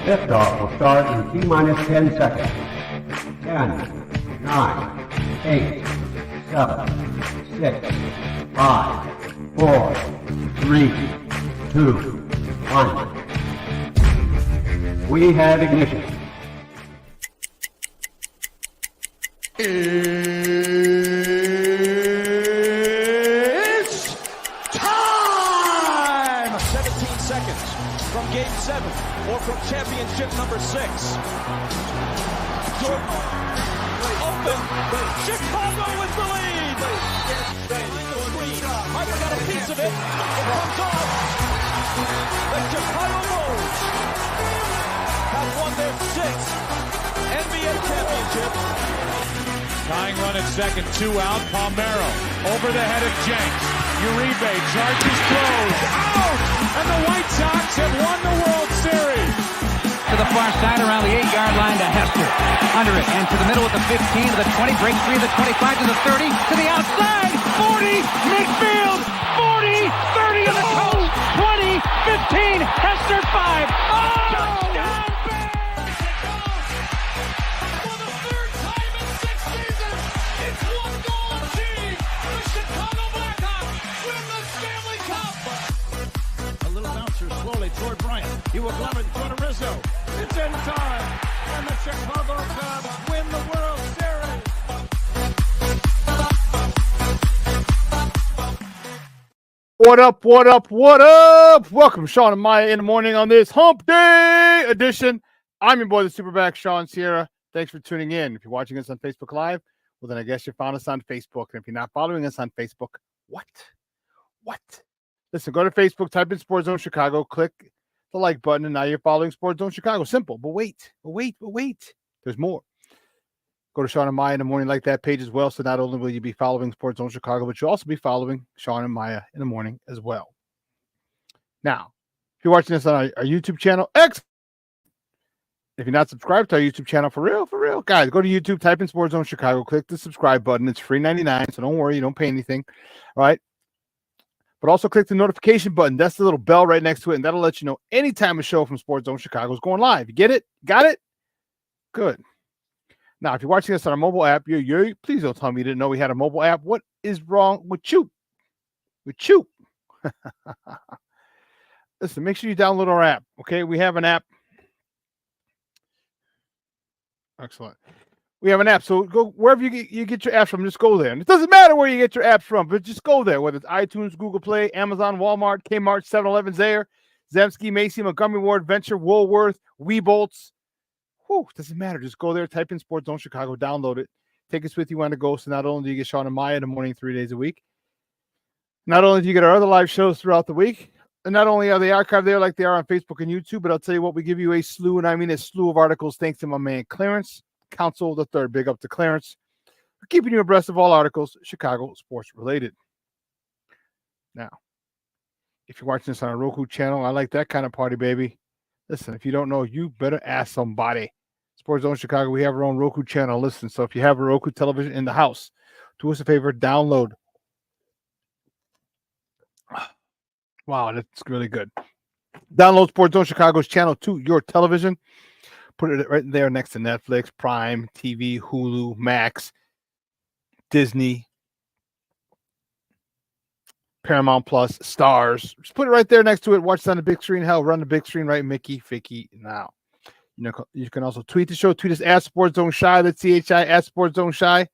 Liftoff will start in T-minus 10 seconds. 10, 9, 8, 7, 6, 5, 4, 3, 2, 1. We have ignition. It's time! 17 seconds from Game 7 or from championship number 6. Jordan open. Chicago with the lead. Harper got a piece of it. It comes off. The Chicago Bulls have won their 6th NBA championship. Tying run at second, 2 out. Palmero over the head of Jenks. Uribe charges, throws, out! And the White Sox have won the World Series. To the far side around the 8-yard line to Hester. Under it and to the middle with the 15 to the 20, break 3 to the 25 to the 30 to the outside. 40, midfield, 40, 30 in the coast, 20, 15, Hester 5. Oh! Touchdown! Toward Bryant. He will glove it toward Rizzo. It's in time. And the Chicago Cubs win the World Series. What up, what up, what up? Welcome, Shawn and Maya in the morning on this Hump Day edition. I'm your boy, the SuperBack, Shawn Sierra. Thanks for tuning in. If you're watching us on Facebook Live, well, then I guess you found us on Facebook. And if you're not following us on Facebook, what? Listen, go to Facebook, type in Sports Zone Chicago, click the like button, and now you're following Sports Zone Chicago. Simple, but wait. There's more. Go to Shawn and Maya in the morning, like that page as well. So not only will you be following Sports Zone Chicago, but you'll also be following Shawn and Maya in the morning as well. Now, if you're watching this on our YouTube channel, if you're not subscribed to our YouTube channel, for real, guys, go to YouTube, type in Sports Zone Chicago, click the subscribe button. It's free $99, so don't worry, you don't pay anything. All right. But also click the notification button. That's the little bell right next to it, and that'll let you know anytime a show from Sports Zone Chicago is going live. You get it? Got it? Good. Now, if you're watching us on our mobile app, please don't tell me you didn't know we had a mobile app. What is wrong with you? Listen, make sure you download our app, okay? We have an app. Excellent. We have an app, so go wherever you get your apps from, just go there. And it doesn't matter where you get your apps from, but just go there, whether it's iTunes, Google Play, Amazon, Walmart, Kmart, 7-Eleven, Zayre, Zemsky, Macy, Montgomery Ward, Venture, Woolworth, Weebolts. Doesn't matter. Just go there, type in Sports Zone Chicago, download it, take us with you on the go. So not only do you get Shawn and Maya in the morning 3 days a week, not only do you get our other live shows throughout the week, and not only are they archived there like they are on Facebook and YouTube, but I'll tell you what, we give you a slew, and I mean a slew of articles thanks to my man Clarence Council the Third. Big up to Clarence for keeping you abreast of all articles Chicago sports related. Now, if you're watching this on a Roku channel, I like that kind of party, baby. Listen, if you don't know, you better ask somebody. Sports Zone Chicago, we have our own Roku channel. Listen, so if you have a Roku television in the house, do us a favor, download. Wow, that's really good. Download Sports Zone Chicago's channel to your television. Put it right there next to Netflix, Prime, TV, Hulu, Max, Disney, Paramount Plus, Stars. Just put it right there next to it. Watch it on the big screen. Hell, run the big screen, right? Mickey, Ficky, now. You can also tweet the show. Tweet us at Sports Zone Shy. That's CHI at Sports Zone Shy.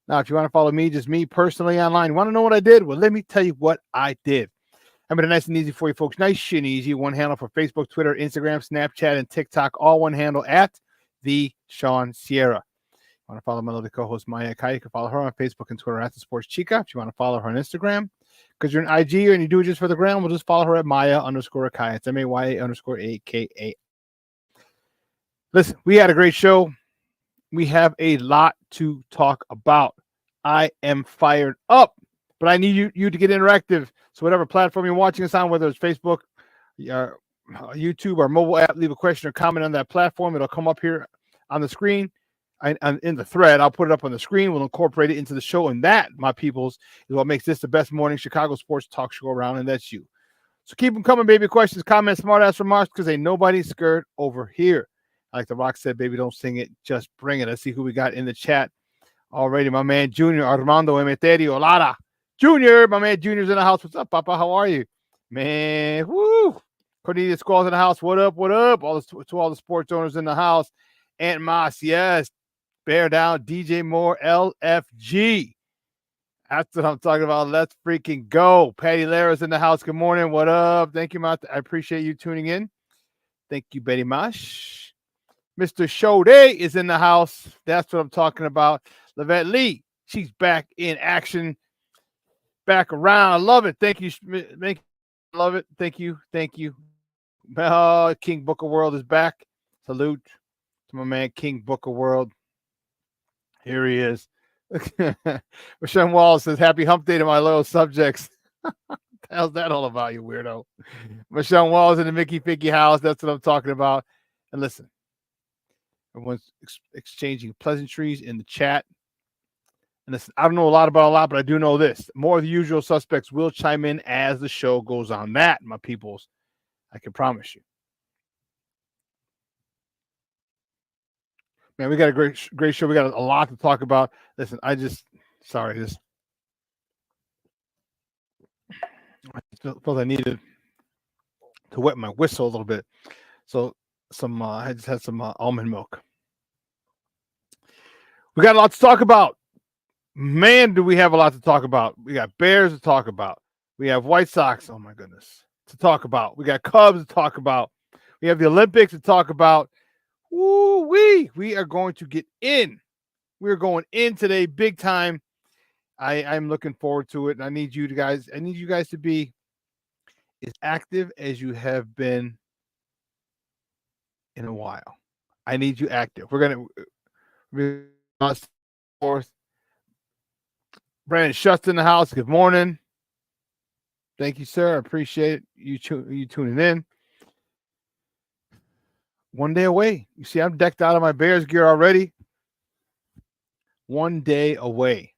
Now, if you want to follow me, just me personally online, you want to know what I did? Well, let me tell you what I did. I made it nice and easy for you folks. Nice and easy. One handle for Facebook, Twitter, Instagram, Snapchat, and TikTok. All one handle at the Shawn Sierra. Want to follow my lovely co-host Maya Kai? You can follow her on Facebook and Twitter at the Sports Chica. If you want to follow her on Instagram, because you're an IG and you do it just for the gram, we'll just follow her at Maya_Akai. It's MAYA_AKA. Listen, we had a great show. We have a lot to talk about. I am fired up, but I need you to get interactive. So whatever platform you're watching us on, whether it's Facebook, YouTube, or mobile app, leave a question or comment on that platform. It'll come up here on the screen. In the thread, I'll put it up on the screen. We'll incorporate it into the show. And that, my peoples, is what makes this the best morning Chicago sports talk show around. And that's you. So keep them coming, baby. Questions, comments, smart-ass remarks, because ain't nobody scared over here. Like The Rock said, baby, don't sing it, just bring it. Let's see who we got in the chat already. My man, Junior, Armando Emeterio, Lara. Junior, my man, Junior's in the house. What's up, Papa? How are you? Man, woo. Cornelia Squall's in the house. What up, what up? To all the sports owners in the house. Aunt Moss, yes. Bear down, DJ Moore, LFG. That's what I'm talking about. Let's freaking go. Patty Lara's in the house. Good morning. What up? Thank you, Matt. I appreciate you tuning in. Thank you, Betty Mosh. Mr. Shode is in the house. That's what I'm talking about. Lavette Lee, she's back in action. Back around. I love it. Thank you. Love it. Thank you. Thank you. King Booker World is back. Salute to my man, King Booker World. Here he is. Rashawn Wallace says, happy hump day to my loyal subjects. What the hell's that all about, you weirdo? Rashawn Wallace in the Mickey Ficky house. That's what I'm talking about. And listen, everyone's exchanging pleasantries in the chat. And listen, I don't know a lot about a lot, but I do know this. More of the usual suspects will chime in as the show goes on. That, my peoples, I can promise you. Man, we got a great show. We got a lot to talk about. Listen, I felt I needed to wet my whistle a little bit. So I just had some almond milk. We got a lot to talk about. Man, do we have a lot to talk about. We got Bears to talk about. We have White Sox, oh my goodness, to talk about. We got Cubs to talk about. We have the Olympics to talk about. Woo-wee. We are going to get in. We're going in today big time. I'm looking forward to it. And I need you guys to be as active as you have been in a while. I need you active. We're going to forth. Brandon Schutz in the house. Good morning. Thank you, sir. I appreciate you tuning in. One day away. You see, I'm decked out of my Bears gear already. One day away.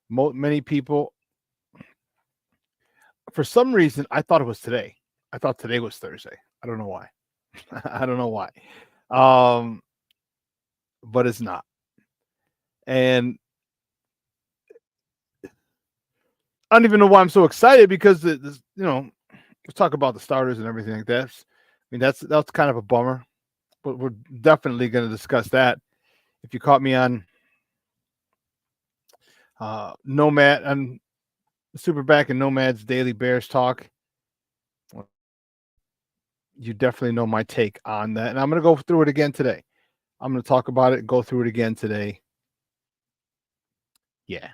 Many people, for some reason, I thought it was today. I thought today was Thursday. I don't know why. I don't know why. But it's not. And I don't even know why I'm so excited, because let's talk about the starters and everything like that. I mean, that's kind of a bummer, but we're definitely going to discuss that. If you caught me on Nomad and SuperBack and Nomad's Daily Bears Talk, you definitely know my take on that. And I'm going to go through it again today. I'm going to talk about it and go through it again today. Yeah.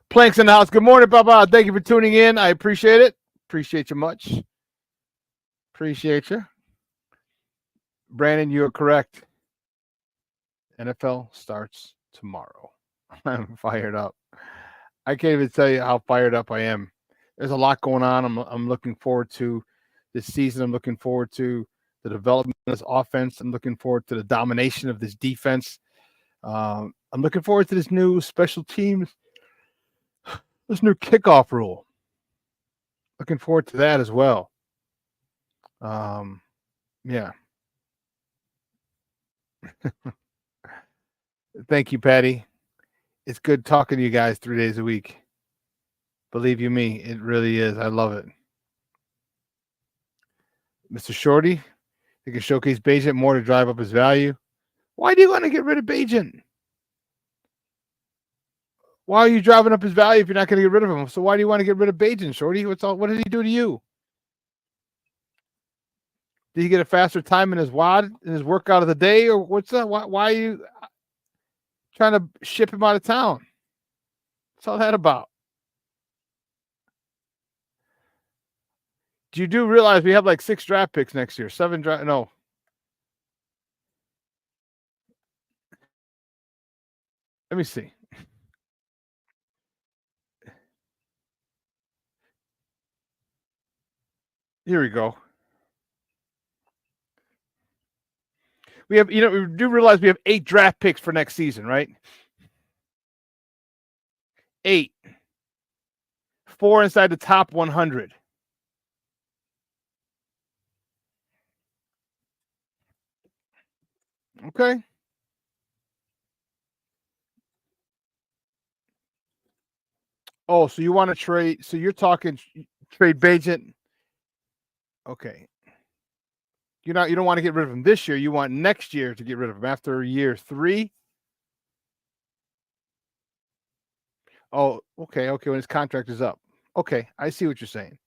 Planks in the house. Good morning, Baba. Thank you for tuning in. I appreciate it. Appreciate you much. Appreciate you. Brandon, you are correct. NFL starts tomorrow. I'm fired up. I can't even tell you how fired up I am. There's a lot going on. I'm looking forward to this season. I'm looking forward to the development of this offense. I'm looking forward to the domination of this defense. I'm looking forward to this new special teams, this new kickoff rule. Looking forward to that as well. Yeah. Thank you, Patty. It's good talking to you guys 3 days a week. Believe you me, it really is. I love it. Mr. Shorty, you can showcase Bajent more to drive up his value. Why do you want to get rid of Bajent? Why are you driving up his value if you're not going to get rid of him? So why do you want to get rid of Bajent, Shorty? What did he do to you? Did he get a faster time in his WOD, in his workout of the day, or what's that? Why are you trying to ship him out of town? What's all that about? You do realize we have like 6 draft picks next year? 7 draft? No. Let me see. Here we go. We have, we do realize we have 8 draft picks for next season, right? 8. 4 inside the top 100. Okay. Oh, so you want to trade? So you're talking trade Bajent. Okay. You don't want to get rid of him this year. You want next year to get rid of him after year 3. Oh, okay. When his contract is up. Okay, I see what you're saying.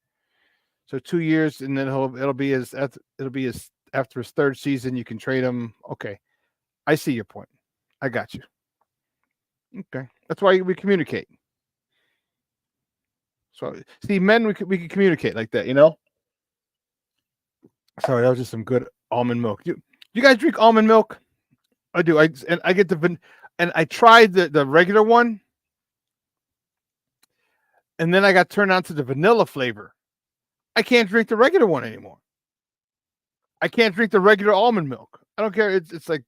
So 2 years, and then it'll be his after his 3rd season. You can trade him. Okay, I see your point. I got you. Okay, that's why we communicate. So see, men, we can communicate like that, you know. Sorry, that was just some good almond milk. You guys drink almond milk? I do. I get and I tried the regular one, and then I got turned on to the vanilla flavor. I can't drink the regular one anymore. I can't drink the regular almond milk. I don't care. It's like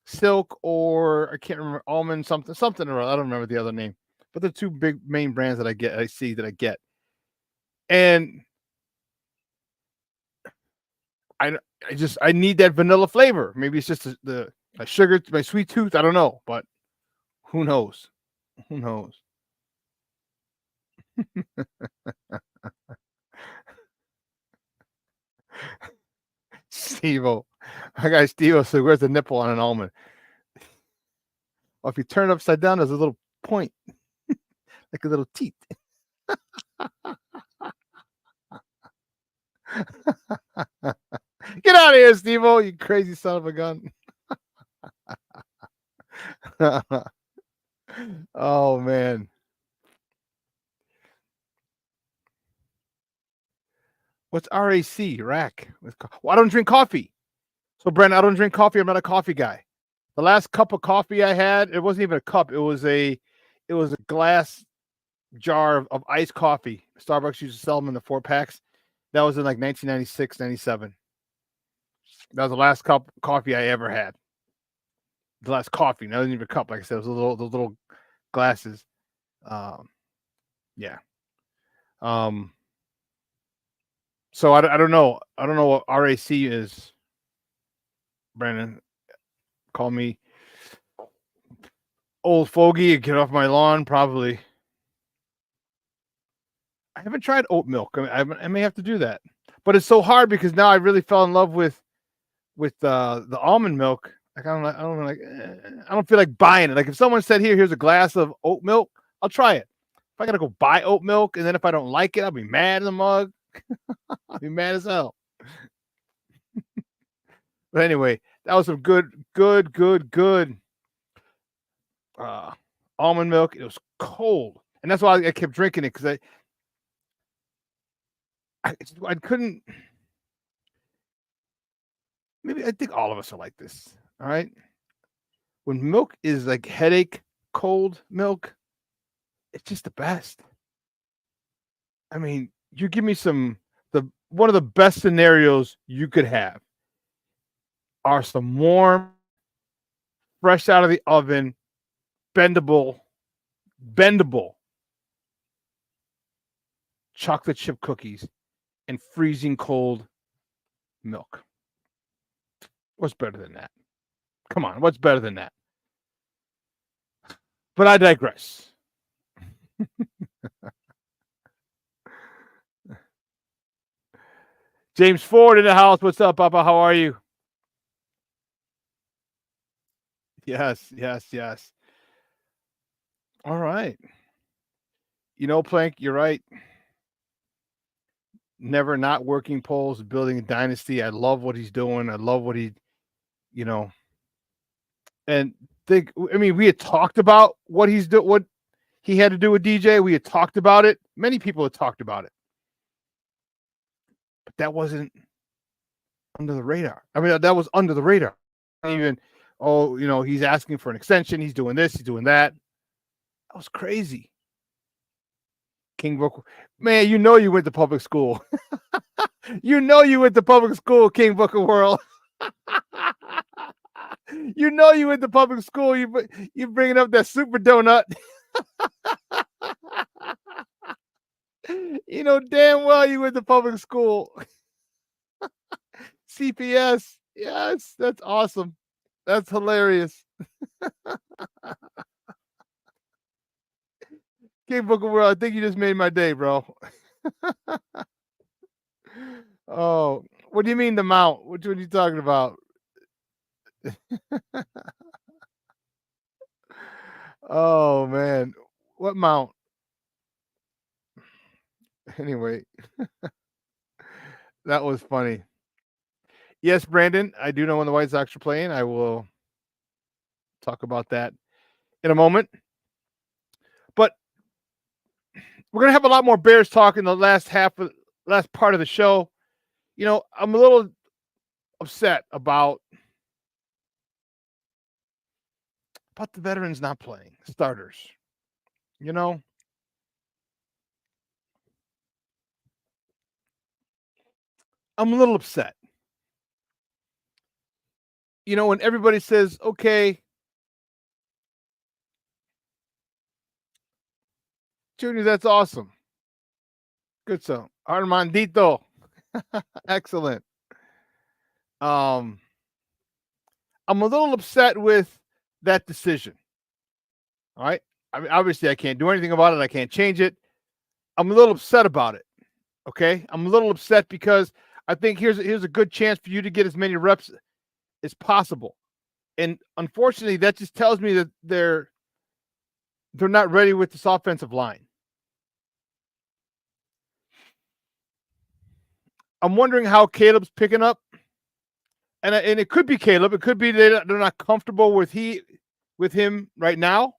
Silk, or I can't remember, almond something or other. I don't remember the other name. But the 2 big main brands that I get. And I need that vanilla flavor. Maybe it's just the sugar, my sweet tooth. I don't know, but who knows? Who knows? Steve-O. My guy Steve-O said, where's the nipple on an almond? Well, if you turn it upside down, there's a little point, like a little teeth. Get out of here, Steve-O, you crazy son of a gun. Oh, man. What's RAC? Rack. Well, I don't drink coffee. So, Brent, I don't drink coffee. I'm not a coffee guy. The last cup of coffee I had, it wasn't even a cup. It was a glass jar of iced coffee. Starbucks used to sell them in the 4-packs. That was in like 1996, 97. That was the last cup of coffee I ever had. The last coffee. Not even a cup. Like I said, it was those little glasses. Yeah. So I don't know. I don't know what RAC is. Brandon, call me old fogey. Get off my lawn. Probably. I haven't tried oat milk. I may have to do that, but it's so hard because now I really fell in love with the almond milk. Like I don't feel like buying it. Like if someone said, here's a glass of oat milk, I'll try it. If I gotta go buy oat milk, and then if I don't like it, I'll be mad in the mug. I'll be mad as hell. But anyway, that was some good almond milk. It was cold, and that's why I kept drinking it, because I couldn't. Maybe I think all of us are like this. All right, when milk is like headache cold milk, it's just the best. I mean, you give me one of the best scenarios you could have are some warm, fresh out of the oven, bendable chocolate chip cookies and freezing cold milk. What's better than that? Come on, what's better than that? But I digress. James Ford in the house. What's up, Papa? How are you? Yes. All right. You know, Plank, you're right. Never not working polls, building a dynasty. I love what he's doing. I love what and we had talked about what he had to do with DJ. We had talked about it. Many people had talked about it. But that wasn't under the radar. I mean, that was under the radar. Even, he's asking for an extension. He's doing this. He's doing that. That was crazy. King Booker. Man, you went to public school. You went to public school, King Booker World. You went to public school. You bringing up that super donut. You know damn well you went to public school. CPS. Yes, that's awesome. That's hilarious. King Book of World, I think you just made my day, bro. Oh, what do you mean the mount? Which one are you talking about? Oh man, what mount? Anyway, that was funny. Yes, Brandon, I do know when the White Sox are playing. I will talk about that in a moment. But we're gonna have a lot more Bears talk in the last part of the show. You know, I'm a little upset about the veterans not playing, starters. You know, I'm a little upset. You know, when everybody says, okay, Junior, that's awesome. Good song. Armandito. Excellent. I'm a little upset with that decision. All right. I mean, obviously, I can't do anything about it. I can't change it. I'm a little upset about it. Okay. I'm a little upset because I think here's a good chance for you to get as many reps as possible. And unfortunately, that just tells me that they're not ready with this offensive line. I'm wondering how Caleb's picking up. And it could be Caleb. It could be they're not comfortable with him right now.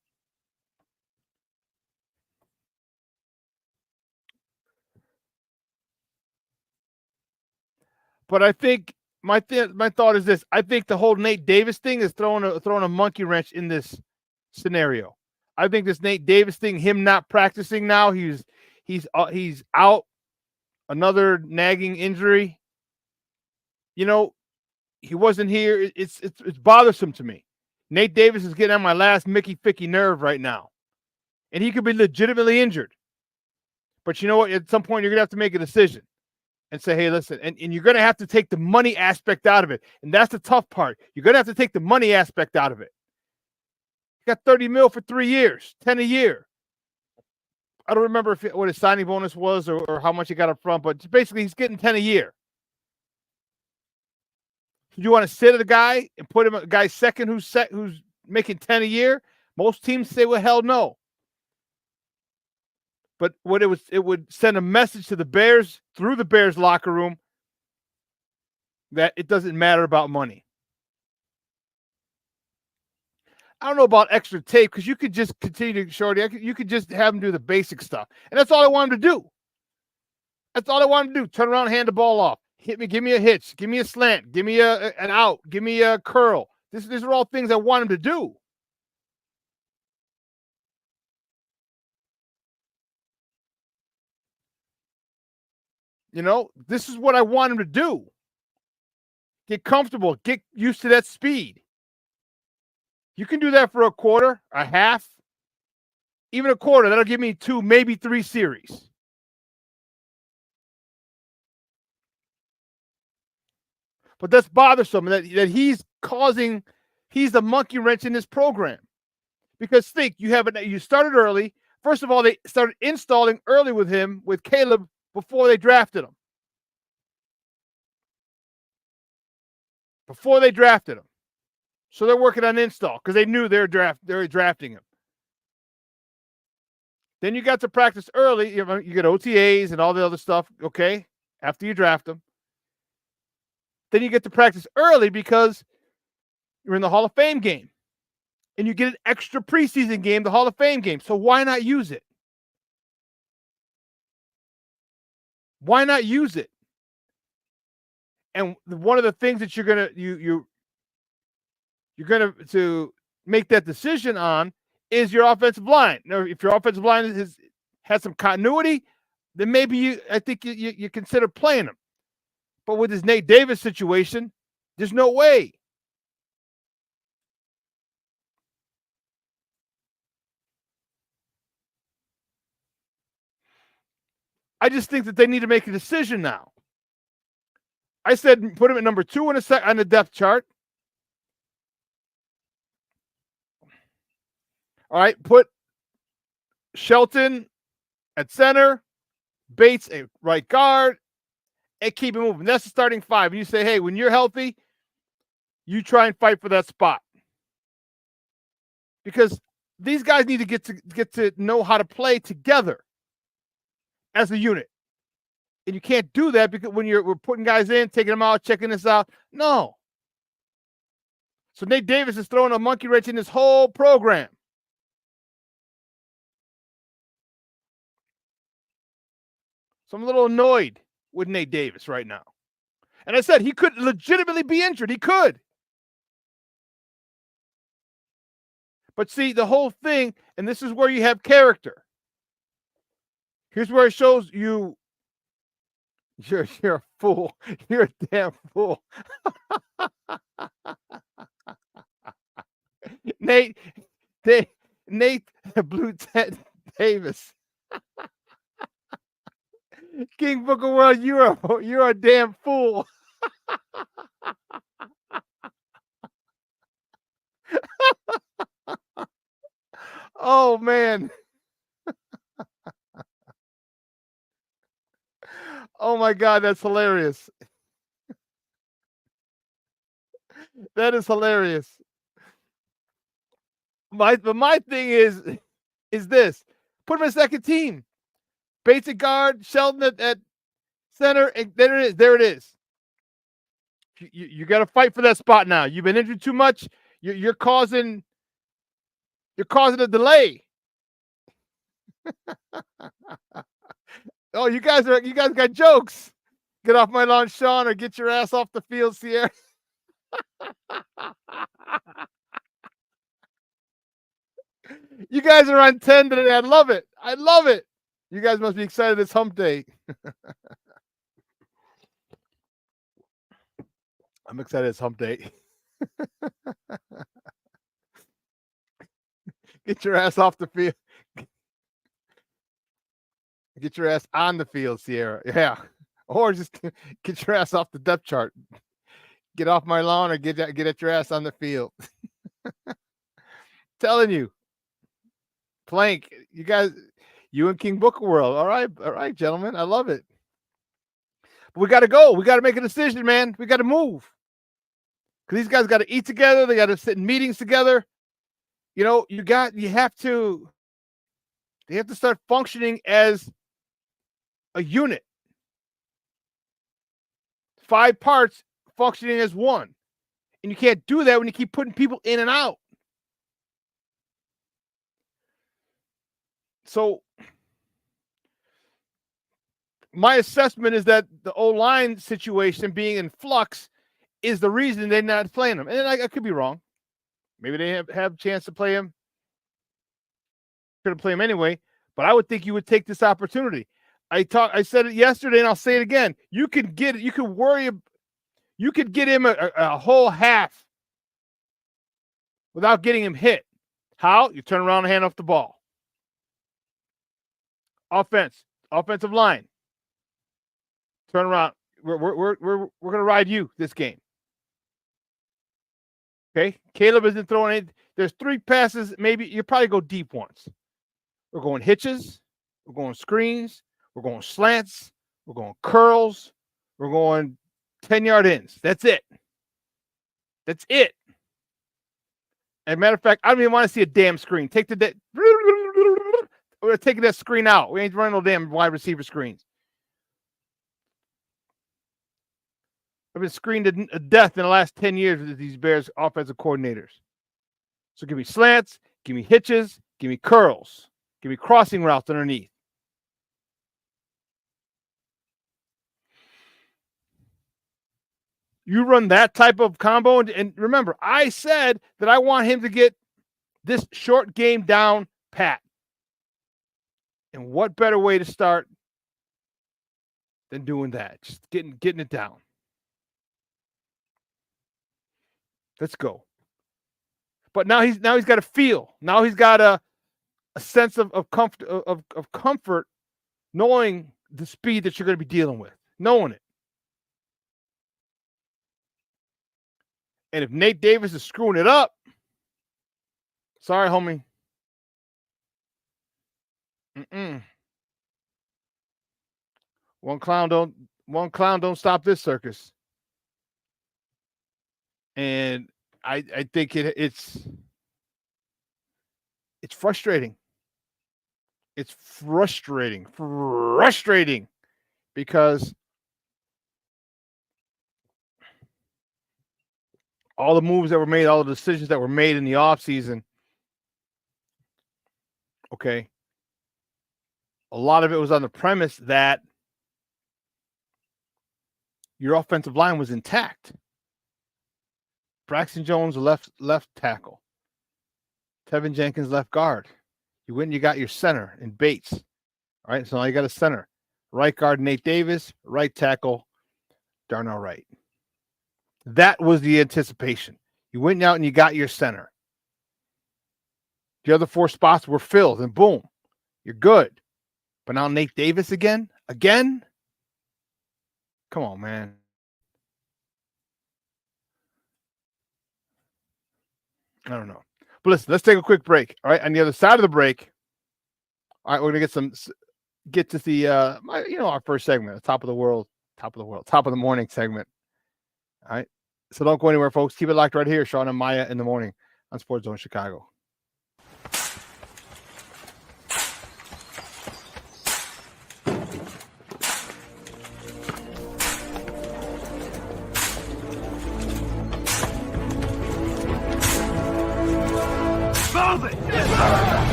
But I think my thought is this: I think the whole Nate Davis thing is throwing a monkey wrench in this scenario. I think this Nate Davis thing, him not practicing now, he's out, another nagging injury. You know, he wasn't here. It's bothersome to me. Nate Davis is getting on my last Mickey Ficky nerve right now, and he could be legitimately injured. But you know what? At some point, you're gonna have to make a decision and say, hey, listen, and you're going to have to take the money aspect out of it. And that's the tough part. You're going to have to take the money aspect out of it. You got 30 mil for 3 years, 10 a year. I don't remember what his signing bonus was or how much he got up front, but basically he's getting 10 a year. So you want to sit at a guy and put him a guy second who's making 10 a year? Most teams say, well, hell no. But what it would send a message to the Bears through the Bears locker room that it doesn't matter about money. I don't know about extra tape because you could just continue to Shorty. You could just have him do the basic stuff, and that's all I want him to do. That's all I want him to do. Turn around, hand the ball off, hit me, give me a hitch, give me a slant, give me an out, give me a curl. These are all things I want him to do. You know, this is what I want him to do. Get comfortable, get used to that speed. You can do that for a quarter, a half, even a quarter. That'll give me 2, maybe 3 series. But that's bothersome that he's the monkey wrench in this program. Because think, you started early. First of all, they started installing early with Caleb before they drafted him. So they're working on install because they knew they were drafting him. Then you got to practice early. You get OTAs and all the other stuff, okay, after you draft them. Then you get to practice early because you're in the Hall of Fame game. And you get an extra preseason game, the Hall of Fame game. So why not use it? Why not use it? And one of the things that you're gonna to make that decision on is your offensive line. Now, if your offensive line has some continuity, then maybe I think you consider playing him. But with this Nate Davis situation, there's no way. I just think that they need to make a decision now. I said put him at number 2 on the depth chart. All right, put Shelton at center, Bates at right guard, and keep it moving. That's the starting 5. And you say, hey, when you're healthy, you try and fight for that spot. Because these guys need to get to know how to play together as a unit. And you can't do that because when we're putting guys in, taking them out, checking this out. No. So Nate Davis is throwing a monkey wrench in this whole program. So I'm a little annoyed with Nate Davis right now. And I said he could legitimately be injured. He could. But see, the whole thing, and this is where you have character. Here's where it shows you you're a fool. You're a damn fool. Nate Blue Ted Davis. King Booker World, you're a damn fool. Oh man. Oh my God, that's hilarious. That is hilarious. My thing is this. Put him in second team. Bates at guard, Sheldon at center, and there it is. You got to fight for that spot now. You've been injured too much. You're causing a delay. Oh, you guys got jokes. Get off my lawn, Shawn, or get your ass off the field, Sierra. You guys are on 10 today. I love it. I love it. You guys must be excited it's hump day. I'm excited it's hump day. Get your ass off the field. Get your ass on the field, Sierra. Yeah. Or just get your ass off the depth chart. Get off my lawn or get at your ass on the field. Telling you. Plank, you guys, you and King Booker World. All right, gentlemen. I love it. But we got to go. We got to make a decision, man. We got to move. Because these guys got to eat together. They got to sit in meetings together. You know, they have to start functioning as a unit. 5 parts functioning as one. And you can't do that when you keep putting people in and out. So my assessment is that the O-line situation being in flux is the reason they're not playing him. And I could be wrong. Maybe they have a chance to play him. Could have played him anyway. But I would think you would take this opportunity. I said it yesterday, and I'll say it again. You could get him a whole half without getting him hit. How? You turn around and hand off the ball. Offensive line. Turn around. We're gonna ride you this game. Okay, Caleb isn't throwing it. There's 3 passes. Maybe you probably go deep once. We're going hitches. We're going screens. We're going slants. We're going curls. We're going 10-yard ins. That's it. That's it. As a matter of fact, I don't even want to see a damn screen. We're taking that screen out. We ain't running no damn wide receiver screens. I've been screened to death in the last 10 years with these Bears offensive coordinators. So give me slants, give me hitches, give me curls, give me crossing routes underneath. You run that type of combo, and remember, I said that I want him to get this short game down pat. And what better way to start than doing that? Just getting it down. Let's go. But now he's got a feel. Now he's got a sense of comfort knowing the speed that you're going to be dealing with, knowing it. And if Nate Davis is screwing it up, sorry, homie. One clown don't stop this circus. And I think it's frustrating. It's frustrating because all the moves that were made, all the decisions that were made in the offseason, okay, a lot of it was on the premise that your offensive line was intact. Braxton Jones, left tackle. Tevinjenkins, left guard. You went and you got your center in Bates. All right, so now you got a center. Right guard, Nate Davis. Right tackle, Darnell Wright. That was the anticipation. You went out and you got your center. The other 4 spots were filled, and boom, you're good. But now Nate Davis again? Again? Come on, man. I don't know. But listen, let's take a quick break. All right. On the other side of the break, all right, we're gonna get to the our first segment, top of the morning segment. All right. So don't go anywhere, folks. Keep it locked right here. Shawn and Maya in the morning on Sports Zone Chicago.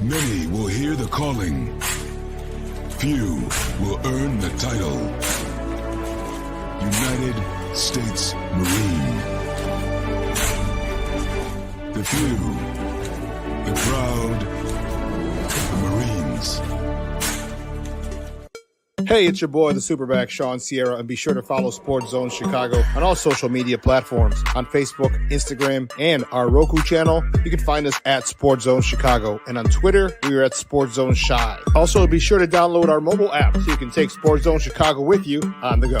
Many will hear the calling. Few will earn the title. United States Marine. The few, the proud, the Marines. Hey, it's your boy, the SuperBack, Shawn Sierra, and be sure to follow Sports Zone Chicago on all social media platforms, on Facebook, Instagram, and our Roku channel. You can find us at Sports Zone Chicago, and on Twitter, we are at Sports Zone Shy. Also, be sure to download our mobile app so you can take Sports Zone Chicago with you on the go.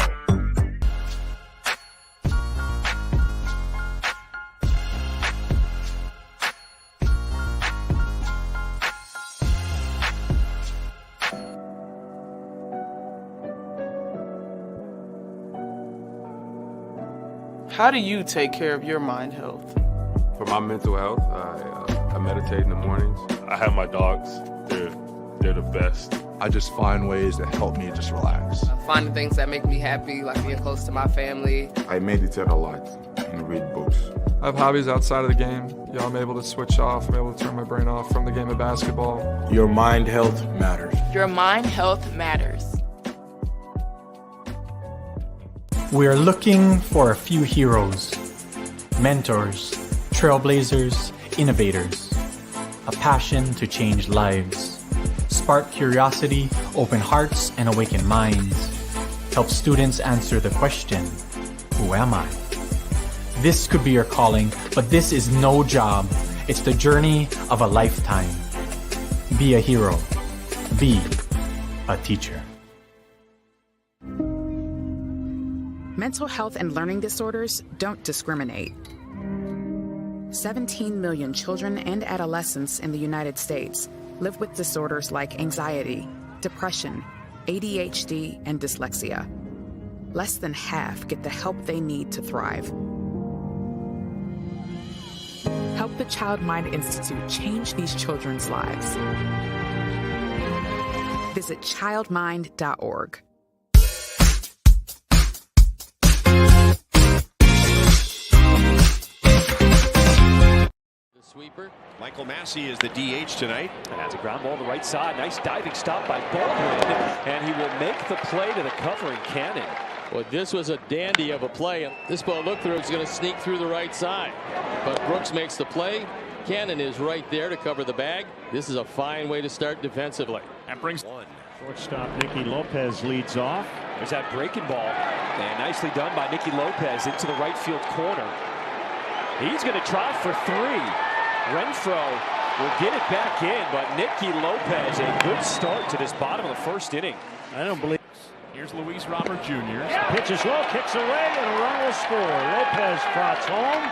How do you take care of your mind health? For my mental health, I meditate in the mornings. I have my dogs. They're the best. I just find ways that help me just relax. Finding things that make me happy, like being close to my family. I meditate a lot and read books. I have hobbies outside of the game. I'm able to switch off. I'm able to turn my brain off from the game of basketball. Your mind health matters. Your mind health matters. We are looking for a few heroes, mentors, trailblazers, innovators, a passion to change lives, spark curiosity, open hearts, and awaken minds, help students answer the question, who am I? This could be your calling, but this is no job. It's the journey of a lifetime. Be a hero. Be a teacher. Mental health and learning disorders don't discriminate. 17 million children and adolescents in the United States live with disorders like anxiety, depression, ADHD, and dyslexia. Less than half get the help they need to thrive. Help the Child Mind Institute change these children's lives. Visit childmind.org. Sweeper. Michael Massey is the DH tonight. And that's a ground ball to the right side. Nice diving stop by Baldwin. And he will make the play to the covering Cannon. Well, this was a dandy of a play. This ball look through is going to sneak through the right side. But Brooks makes the play. Cannon is right there to cover the bag. This is a fine way to start defensively. That brings one. Shortstop Nicky Lopez leads off. There's that breaking ball. And nicely done by Nicky Lopez into the right field corner. He's going to try for 3. Renfroe will get it back in, but Nicky Lopez, a good start to this bottom of the first inning. I don't believe. Here's Luis Robert Jr. Pitch is low, kicks away, and a run will score. Lopez trots home.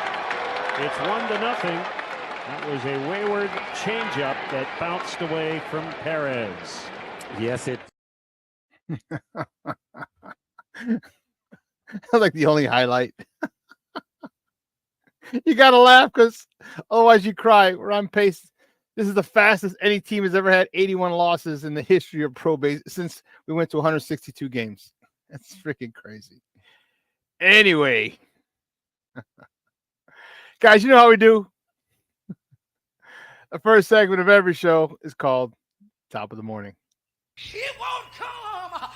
It's 1-0. That was a wayward changeup that bounced away from Perez. Yes, it. That's like the only highlight. You got to laugh because otherwise you cry. We're on pace. This is the fastest any team has ever had 81 losses in the history of pro base since we went to 162 games. That's freaking crazy. Anyway, guys, you know how we do. The first segment of every show is called Top of the Morning. It won't come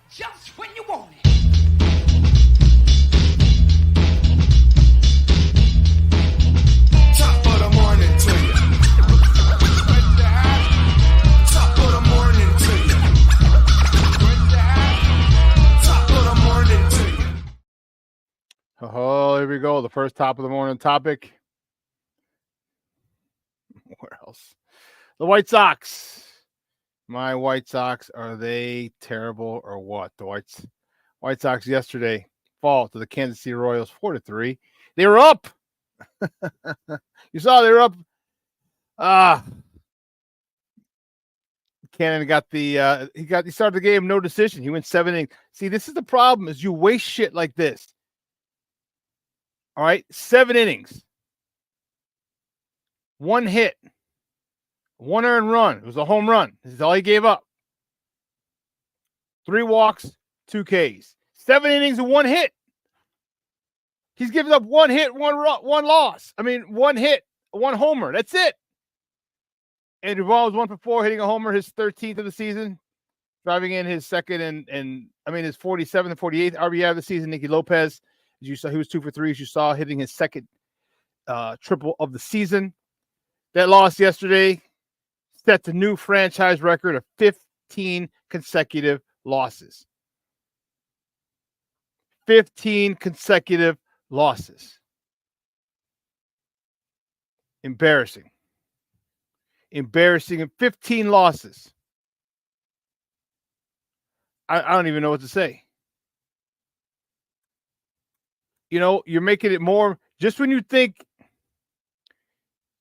just when you want it. Top of the morning to you. Top of the morning to you. Top of the morning to you. Oh, here we go. The first top of the morning topic. Where else? The White Sox. My White Sox, are they terrible or what? The White Sox yesterday fall to the Kansas City Royals 4-3. They were up. You saw they were up. Cannon got the he started the game, no decision. He went 7 innings. See, this is the problem, is you waste shit like this. All right, 7 innings. 1 hit. 1 earned run. It was a home run. This is all he gave up. 3 walks, 2 Ks. 7 innings and 1 hit. He's given up 1 hit, 1 loss. I mean, 1 hit, 1 homer. That's it. And Duvall was 1 for 4, hitting a homer, his 13th of the season, driving in his second and his 47th and 48th RBI of the season. Nicky Lopez, as you saw, he was 2 for 3, as you saw, hitting his second triple of the season. That loss yesterday set the new franchise record of 15 consecutive losses. 15 consecutive losses. Embarrassing. Embarrassing. And 15 losses. I don't even know what to say. You know, you're making it more, just when you think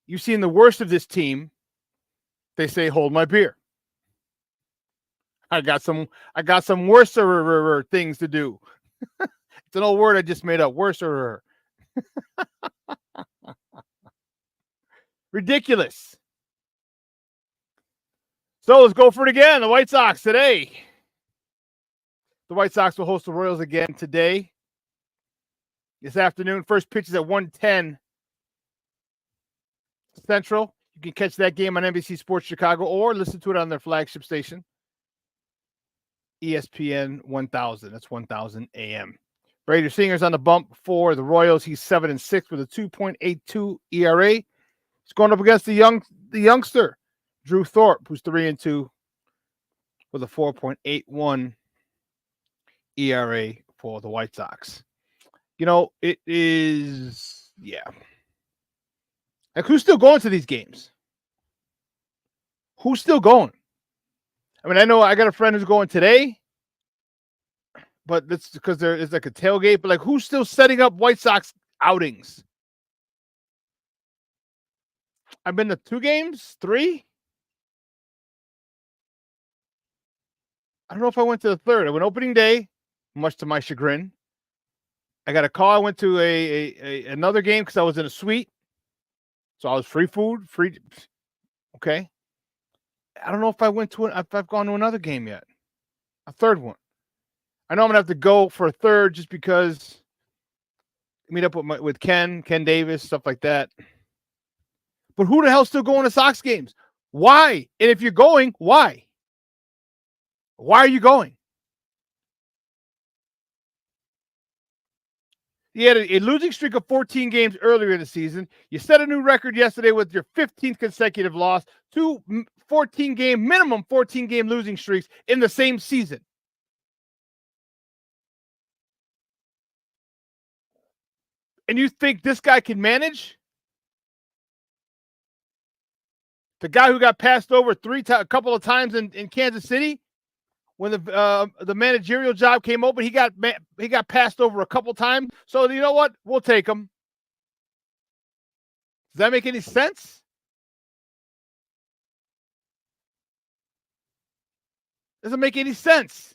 you've seen the worst of this team, they say, hold my beer. I got some worser things to do. It's an old word I just made up. Worser. Ridiculous. So let's go for it again. The White Sox today. The White Sox will host the Royals again today. This afternoon. First pitch is at 1:10 Central. You can catch that game on NBC Sports Chicago or listen to it on their flagship station, ESPN 1000. That's 1000 AM. Brady Singer's on the bump for the Royals. He's 7-6 with a 2.82 ERA. He's going up against the youngster, Drew Thorpe, who's 3-2 with a 4.81 ERA for the White Sox. You know, it is, yeah. Like, who's still going to these games? Who's still going? I mean, I know I got a friend who's going today, but that's because there is like a tailgate. But like, who's still setting up White Sox outings? I've been to 2 games, 3. I don't know if I went to the 3rd. I went opening day, much to my chagrin. I got a call. I went to another game because I was in a suite. So I was free food, free. Okay. I don't know if I've gone to another game yet. A 3rd one. I know I'm going to have to go for a 3rd just because meet up with Ken Davis, stuff like that. But who the hell's still going to Sox games? Why? And if you're going, why? Why are you going? You had a losing streak of 14 games earlier in the season. You set a new record yesterday with your 15th consecutive loss, minimum 14-game losing streaks in the same season. And you think this guy can manage? The guy who got passed over a couple of times in Kansas City when the managerial job came open, he got passed over a couple times. So you know what? We'll take him. Does that make any sense? Doesn't make any sense.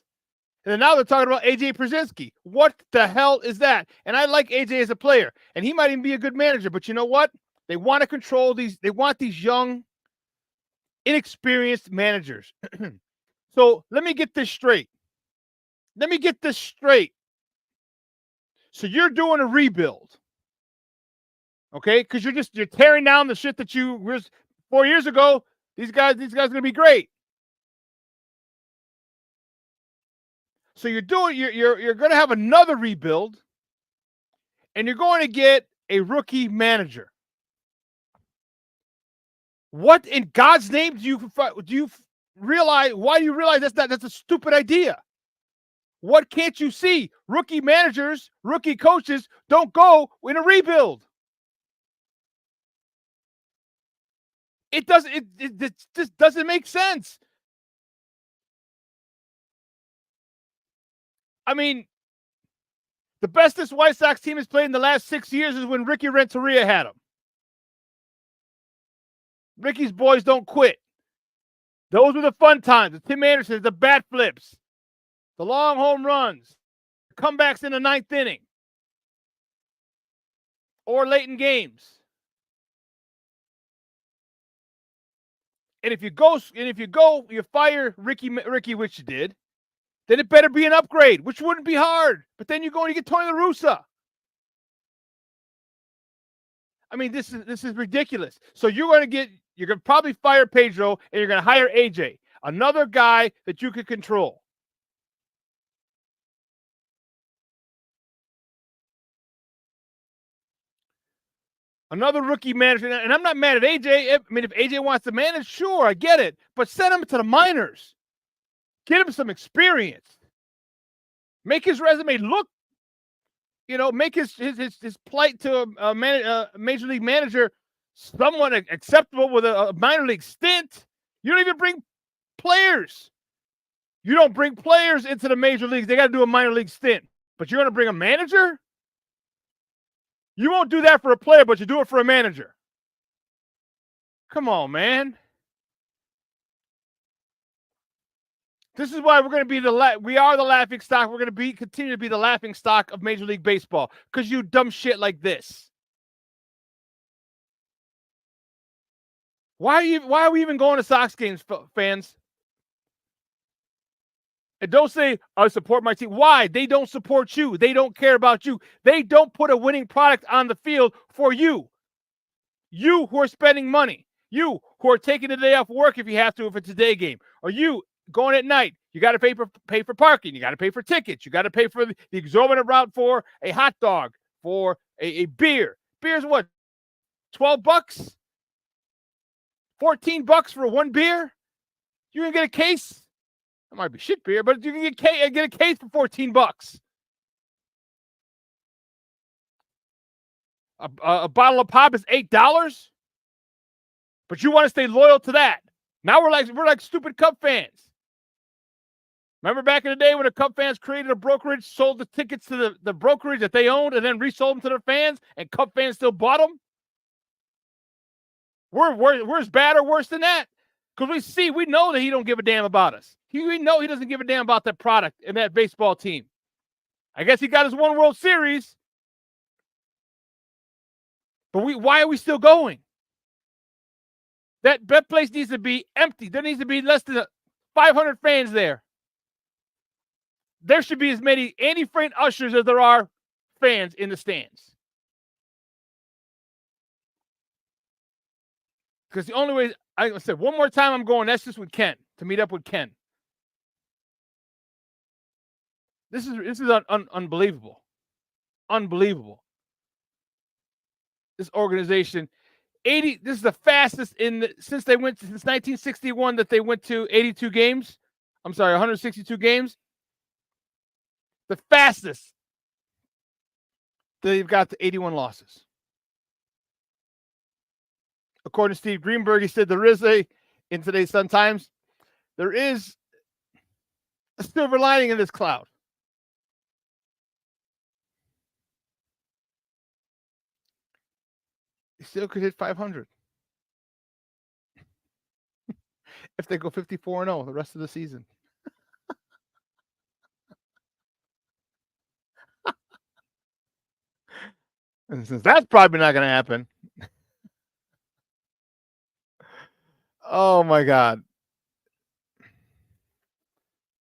And then now they're talking about AJ Przinsky. What the hell is that? And I like AJ as a player, and he might even be a good manager. But you know what? They want to control these. They want these young, inexperienced managers. So let me get this straight. So you're doing a rebuild, okay? Because you're tearing down the shit that you were 4 years ago. These guys are going to be great. So you're going to have another rebuild, and you're going to get a rookie manager. What in God's name do you realize? Why do you realize that's a stupid idea? What can't you see? Rookie managers, rookie coaches don't go in a rebuild. It just doesn't make sense. I mean, the best this White Sox team has played in the last 6 years is when Ricky Renteria had them. Ricky's boys don't quit. Those were the fun times. The Tim Andersons, the bat flips, the long home runs, comebacks in the 9th inning, or late in games. And if you fire Ricky, which you did, then it better be an upgrade, which wouldn't be hard. But then you go and you get Tony La Russa. I mean, this is ridiculous. So you're going to probably fire Pedro, and you're going to hire AJ, another guy that you could control. Another rookie manager, and I'm not mad at AJ. I mean, if AJ wants to manage, sure, I get it. But send him to the minors. Get him some experience. Make his resume look, make his plight to a major league manager somewhat acceptable with a minor league stint. You don't even bring players. You don't bring players into the major leagues. They got to do a minor league stint. But you're going to bring a manager? You won't do that for a player, but you do it for a manager. Come on, man. This is why we're going to be we are the laughing stock. We're going to continue to be the laughing stock of Major League Baseball because you dumb shit like this. Why are we even going to Sox games, fans? And don't say, I support my team. Why? They don't support you. They don't care about you. They don't put a winning product on the field for you. You who are spending money. You who are taking the day off work if you have to, if it's a day game. Or you going at night. You got to pay for parking. You got to pay for tickets. You got to pay for the exorbitant route for a hot dog, for a beer. Beer's what? $12? $14 for one beer? You can get a case? That might be shit beer, but you can get a case for $14. A bottle of pop is $8, but you want to stay loyal to that. Now we're like stupid Cub fans. Remember back in the day when the Cub fans created a brokerage, sold the tickets to the brokerage that they owned, and then resold them to their fans, and Cub fans still bought them? We're as bad or worse than that. Because we know that he don't give a damn about us. We know he doesn't give a damn about that product and that baseball team. I guess he got his one World Series. But why are we still going? That place needs to be empty. There needs to be less than 500 fans there. There should be as many Andy Frank ushers as there are fans in the stands. Because the only way, I said, one more time I'm going, that's just with Ken, to meet up with Ken. This is unbelievable. unbelievable. This organization, 80. This is the fastest since 1961 that they went to 82 games. I'm sorry, 162 games. The fastest. They've got to 81 losses. According to Steve Greenberg, he said in today's Sun Times, there is a silver lining in this cloud. They still could hit 500 if they go 54-0 the rest of the season. And since that's probably not going to happen, oh my God!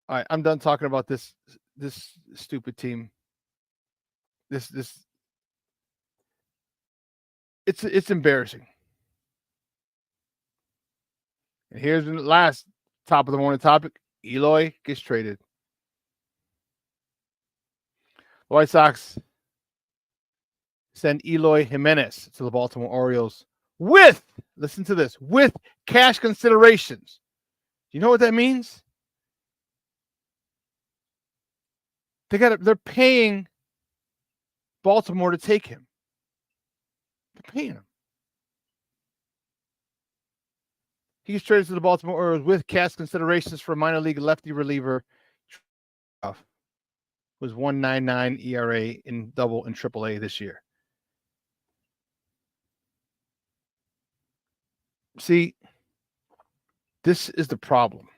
All right, I'm done talking about this stupid team. It's embarrassing. And here's the last top of the morning topic: Eloy gets traded. The White Sox send Eloy Jimenez to the Baltimore Orioles with, listen to this, with cash considerations. You know what that means? They're paying Baltimore to take him. They're paying him. He gets traded to the Baltimore Orioles with cash considerations for minor league lefty reliever was 1.99 ERA in double and triple A this year. See, this is the problem.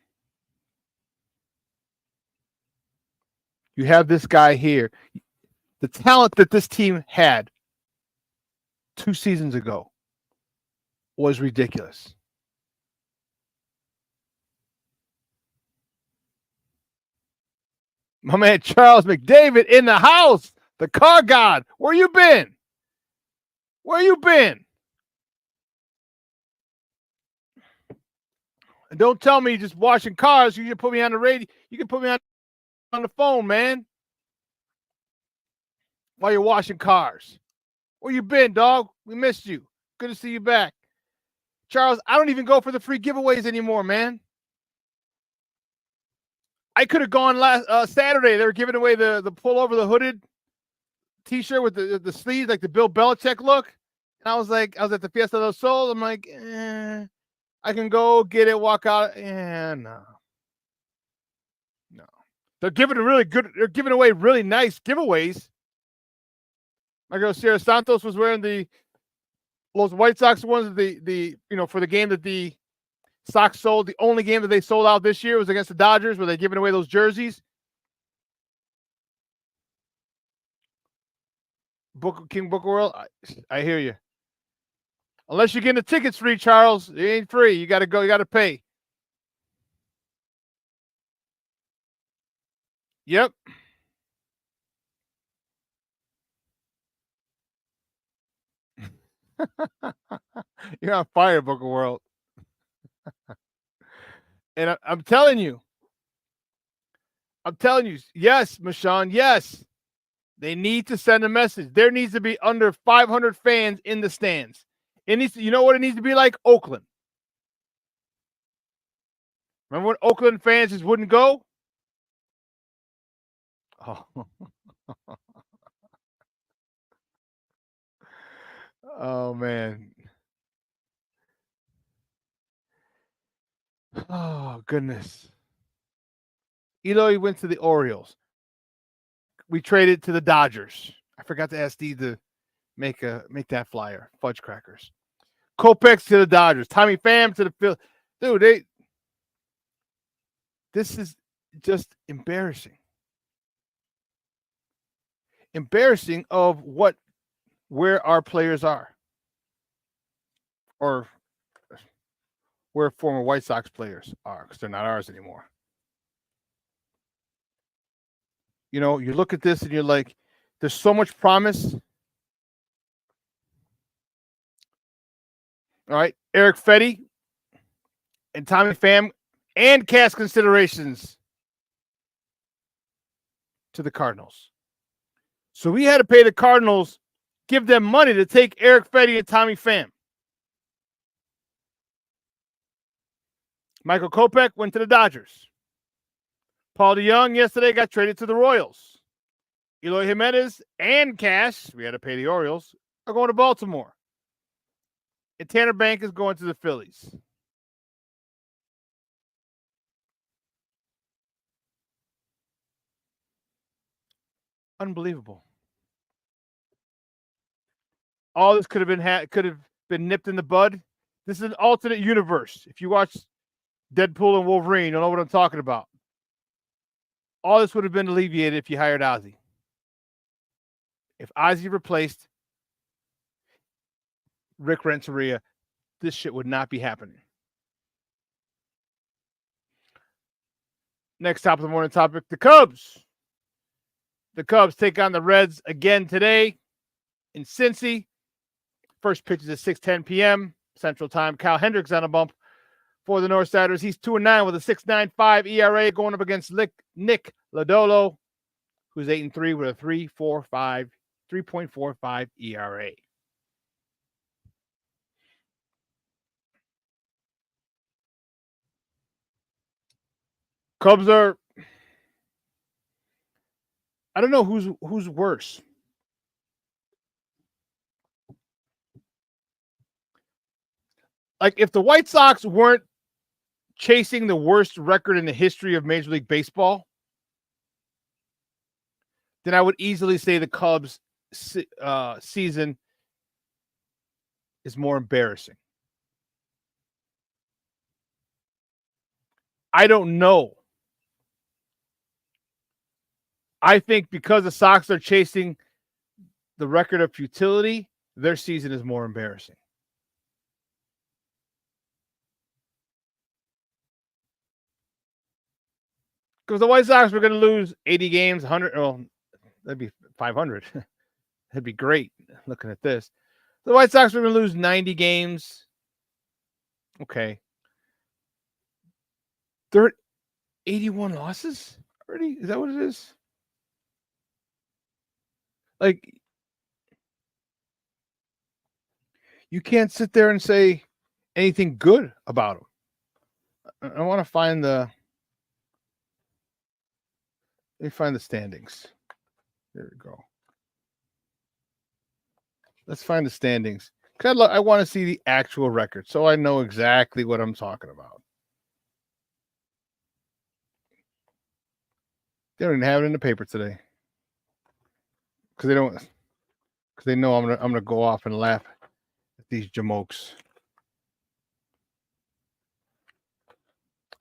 You have this guy here. The talent that this team had 2 seasons ago was ridiculous. My man Charles McDavid in the house, the car god. Where you been? Where you been? And don't tell me you're just washing cars. You can put me on the radio. You can put me on the phone, man. While you're washing cars. Where you been, dog? We missed you. Good to see you back. Charles, I don't even go for the free giveaways anymore, man. I could have gone last Saturday. They were giving away the pull over the hooded T-shirt with the sleeves, like the Bill Belichick look. And I was at the Fiesta del Sol. I'm like, I can go get it, walk out. No. They're giving away really nice giveaways. My girl Sarah Santos was wearing those White Sox ones, for the game that the Sox sold. The only game that they sold out this year was against the Dodgers, where they're giving away those jerseys. King Booker World, I hear you. Unless you're getting the tickets free, Charles, it ain't free. You got to go. You got to pay. Yep. You're on fire, Booker World. And I'm telling you, yes, Mashawn, yes. They need to send a message. There needs to be under 500 fans in the stands. It needs to, you know what it needs to be like? Oakland. Remember when Oakland fans just wouldn't go? Oh. Oh, man. Oh, goodness. Eloy went to the Orioles. We traded to the Dodgers. I forgot to ask Steve to make that flyer. Fudge crackers. Kopech to the Dodgers. Tommy Pham to the Phil. Dude, this is just embarrassing. Embarrassing of where our players are. Or where former White Sox players are, because they're not ours anymore. You know, you look at this and you're like, there's so much promise. All right, Eric Fetty and Tommy Pham and cash considerations to the Cardinals. So we had to pay the Cardinals, give them money to take Eric Fetty and Tommy Pham. Michael Kopech went to the Dodgers. Paul DeJong yesterday got traded to the Royals. Eloy Jimenez and cash, we had to pay the Orioles, are going to Baltimore. And Tanner Bank is going to the Phillies. Unbelievable. All this could have been nipped in the bud. This is an alternate universe. If you watch Deadpool and Wolverine, you'll know what I'm talking about. All this would have been alleviated if you hired Ozzy. If Ozzy replaced Rick Renteria, this shit would not be happening. Next top of the morning topic, the Cubs. The Cubs take on the Reds again today in Cincy. First pitch is at 6:10 p.m. Central Time. Kyle Hendricks on a bump for the Northsiders. He's 2-9 with a 6.95 ERA going up against Nick Lodolo, who's 8-3 with a 3.45 ERA. Cubs are, I don't know who's worse. Like, if the White Sox weren't chasing the worst record in the history of Major League Baseball, then I would easily say the Cubs season is more embarrassing. I don't know. I think because the Sox are chasing the record of futility, their season is more embarrassing. Because the White Sox were going to lose 80 games, 100. Well, that'd be 500. That'd be great looking at this. The White Sox were going to lose 90 games. Okay. They're 81 losses already? Is that what it is? Like, you can't sit there and say anything good about them. I want to find the... Let me find the standings. There we go. Let's find the standings. Because I want to see the actual record so I know exactly what I'm talking about. They don't even have it in the paper today. Because they know I'm gonna go off and laugh at these jamokes.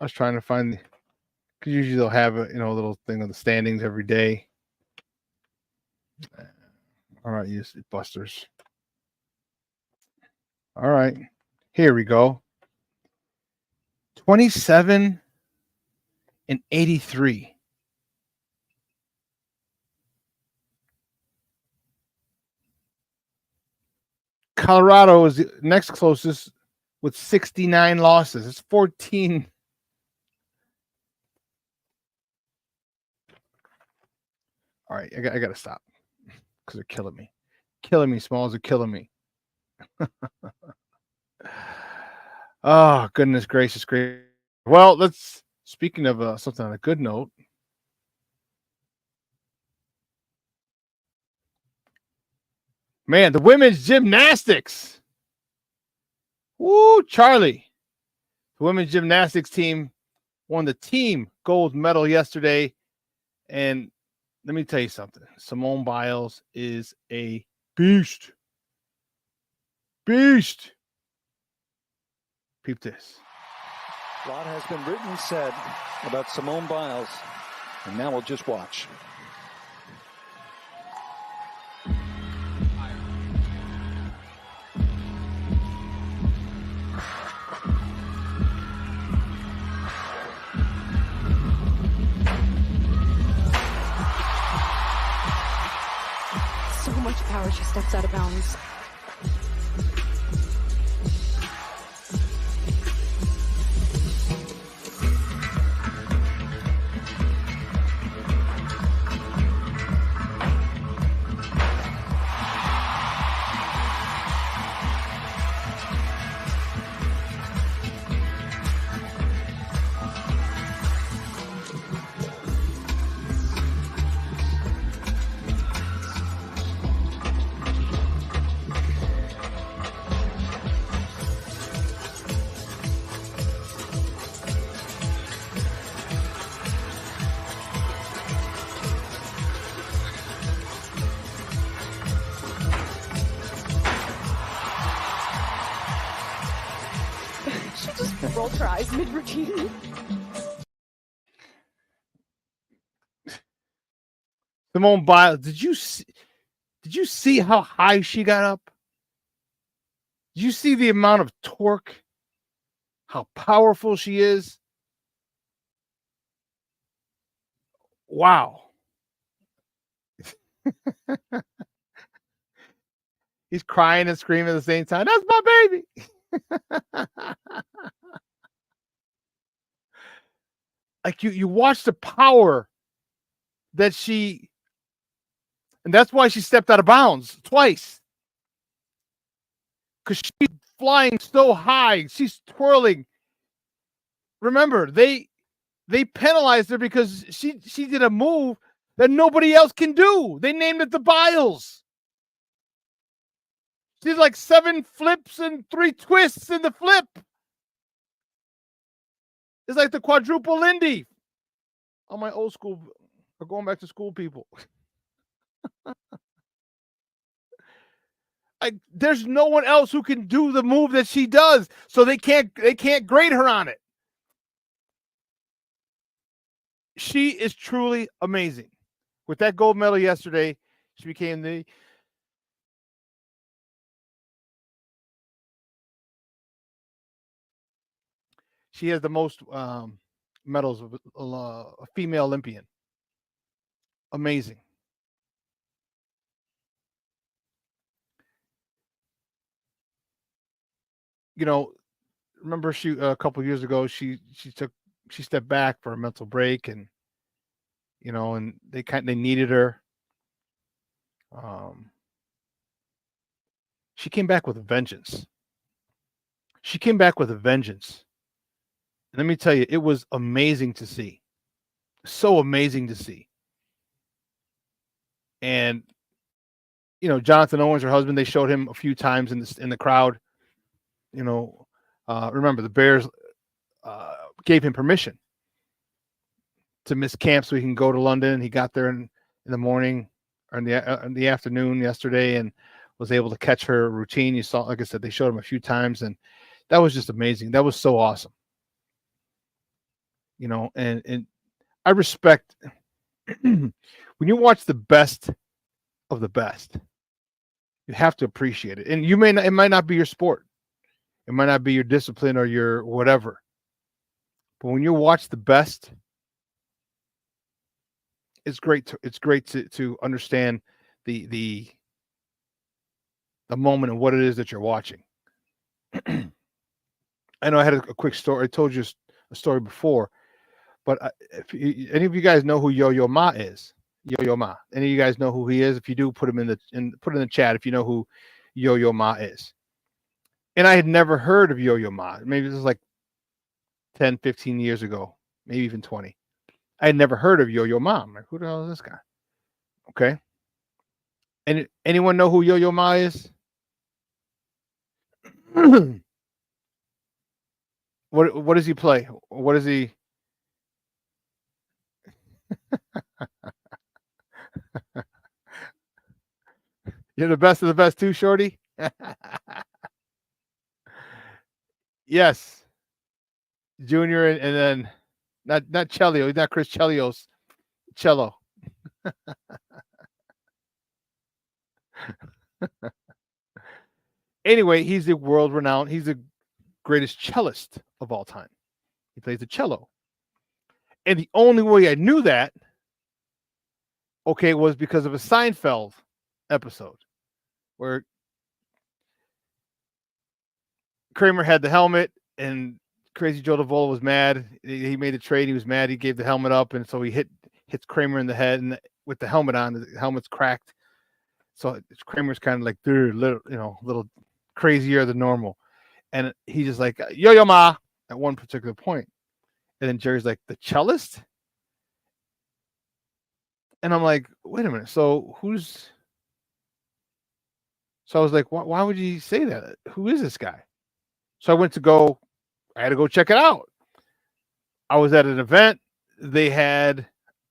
I was trying to find the... Because usually they'll have a little thing on the standings every day. All right, you busters. All right, here we go. 27-83. Colorado is the next closest with 69 losses. It's 14. All right, I got to stop because they're killing me. Killing me, Smalls are killing me. Oh, goodness gracious, great. Well, speaking of something on a good note. Man, the women's gymnastics. Woo, Charlie. The women's gymnastics team won the team gold medal yesterday. And let me tell you something. Simone Biles is a beast. Beast. Peep this. A lot has been written and said about Simone Biles, and now we'll just watch. So much power, she steps out of bounds. several tries mid-routine. Simone Biles, did you see how high she got up? Did you see the amount of torque? How powerful she is? Wow. He's crying and screaming at the same time. That's my baby. Like you watch the power that she, and that's why she stepped out of bounds twice. Because she's flying so high. She's twirling. Remember, they penalized her because she did a move that nobody else can do. They named it the Biles. She did like 7 flips and 3 twists in the flip. It's like the quadruple Lindy. On my old school, or going back to school people. Like, there's no one else who can do the move that she does, so they can't grade her on it. She is truly amazing. With that gold medal yesterday, she became the she has the most medals of a female Olympian. Amazing. You know, remember she a couple of years ago she stepped back for a mental break, and you know, and they needed her. She came back with a vengeance. She came back with a vengeance. And let me tell you, it was amazing to see. So amazing to see. And you know, Jonathan Owens, her husband, they showed him a few times in the crowd. You know, remember the Bears gave him permission to miss camp so he can go to London. He got there in the morning or in the afternoon yesterday and was able to catch her routine. You saw, like I said, they showed him a few times, and that was just amazing. That was so awesome. You know, and I respect when you watch the best of the best, you have to appreciate it. And it might not be your sport. It might not be your discipline or your whatever. But when you watch the best, it's great to understand the moment and what it is that you're watching. I know I had a quick story. I told you a story before, but if any of you guys know who Yo-Yo Ma is, Yo-Yo Ma. Any of you guys know who he is? If you do, put him put in the chat if you know who Yo-Yo Ma is. And I had never heard of Yo-Yo Ma. Maybe this was like 10, 15 years ago, maybe even 20. I had never heard of Yo-Yo Ma. I'm like, who the hell is this guy? Okay. And anyone know who Yo-Yo Ma is? What does he play? What is he? You're the best of the best too, Shorty. Yes. Junior and then not Chelio, not Chris Chelios. Cello. Anyway, he's the world renowned. He's the greatest cellist of all time. He plays the cello. And the only way I knew that, okay, was because of a Seinfeld episode where Kramer had the helmet and Crazy Joe Davola was mad. He made a trade. He was mad. He gave the helmet up, and so he hits Kramer in the head, and with the helmet on, the helmet's cracked. So Kramer's kind of like, little crazier than normal, and he's just like Yo-Yo Ma at one particular point, and then Jerry's like, the cellist, and I'm like, wait a minute. So who's? So I was like, why would you say that? Who is this guy? So I had to go check it out. I was at an event. They had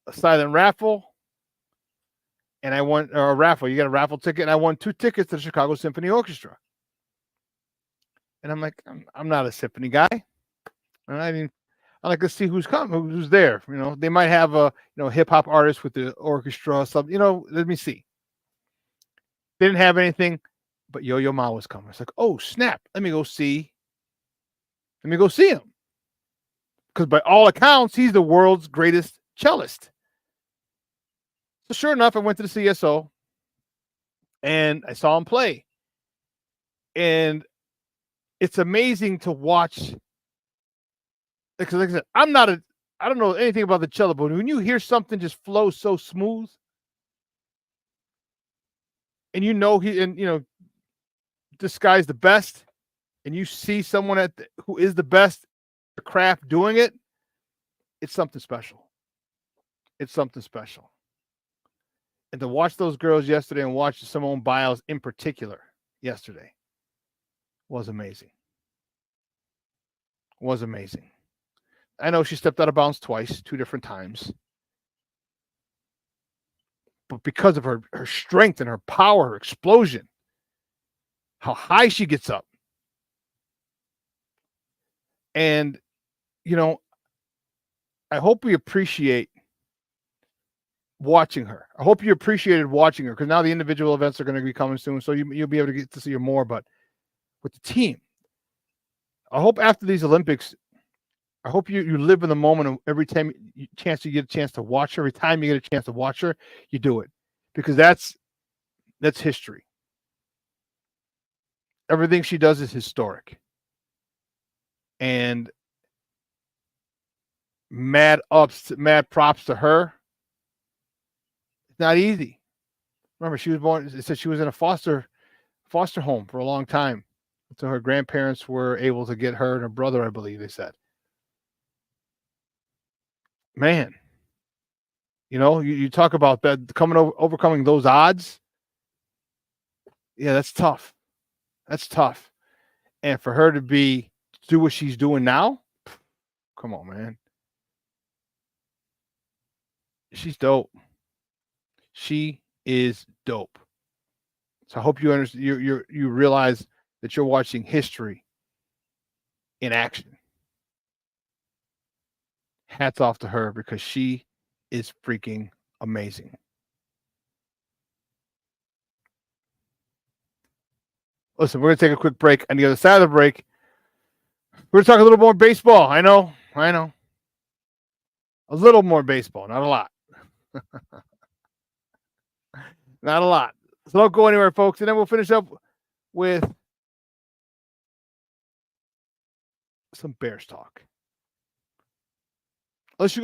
a silent raffle. And I won a raffle. You got a raffle ticket. And I won 2 tickets to the Chicago Symphony Orchestra. And I'm like, I'm not a symphony guy. And I like to see who's coming, who's there. They might have a hip hop artist with the orchestra, something. Let me see. They didn't have anything, but Yo-Yo Ma was coming. It's like, oh snap! Let me go see him, because by all accounts, he's the world's greatest cellist. So sure enough, I went to the CSO, and I saw him play, and it's amazing to watch. Because like I said, I don't know anything about the cello, but when you hear something just flow so smooth, and this guy's the best, and you see someone who is the best at the craft doing it, it's something special. It's something special. And to watch those girls yesterday and watch Simone Biles in particular yesterday was amazing. Was amazing. I know she stepped out of bounds twice, 2 different times. But because of her strength and her power, her explosion, how high she gets up. And, I hope we appreciate watching her. I hope you appreciated watching her, because now the individual events are going to be coming soon, so you'll be able to get to see her more. But with the team, I hope after these Olympics, I hope you live in the moment of every time you get a chance to watch her. Every time you get a chance to watch her, you do it, because that's history. Everything she does is historic, and mad props to her. It's not easy. Remember, she was born. It said she was in a foster home for a long time until her grandparents were able to get her and her brother, I believe they said. Man, you talk about that overcoming those odds. Yeah, that's tough. That's tough. And for her to do what she's doing now, come on, man. She's dope. She is dope. So I hope you understand. You realize that you're watching history in action. Hats off to her, because she is freaking amazing. Listen, we're going to take a quick break. On the other side of the break, we're going to talk a little more baseball. I know. A little more baseball, not a lot. Not a lot. So don't go anywhere, folks. And then we'll finish up with some Bears talk. Unless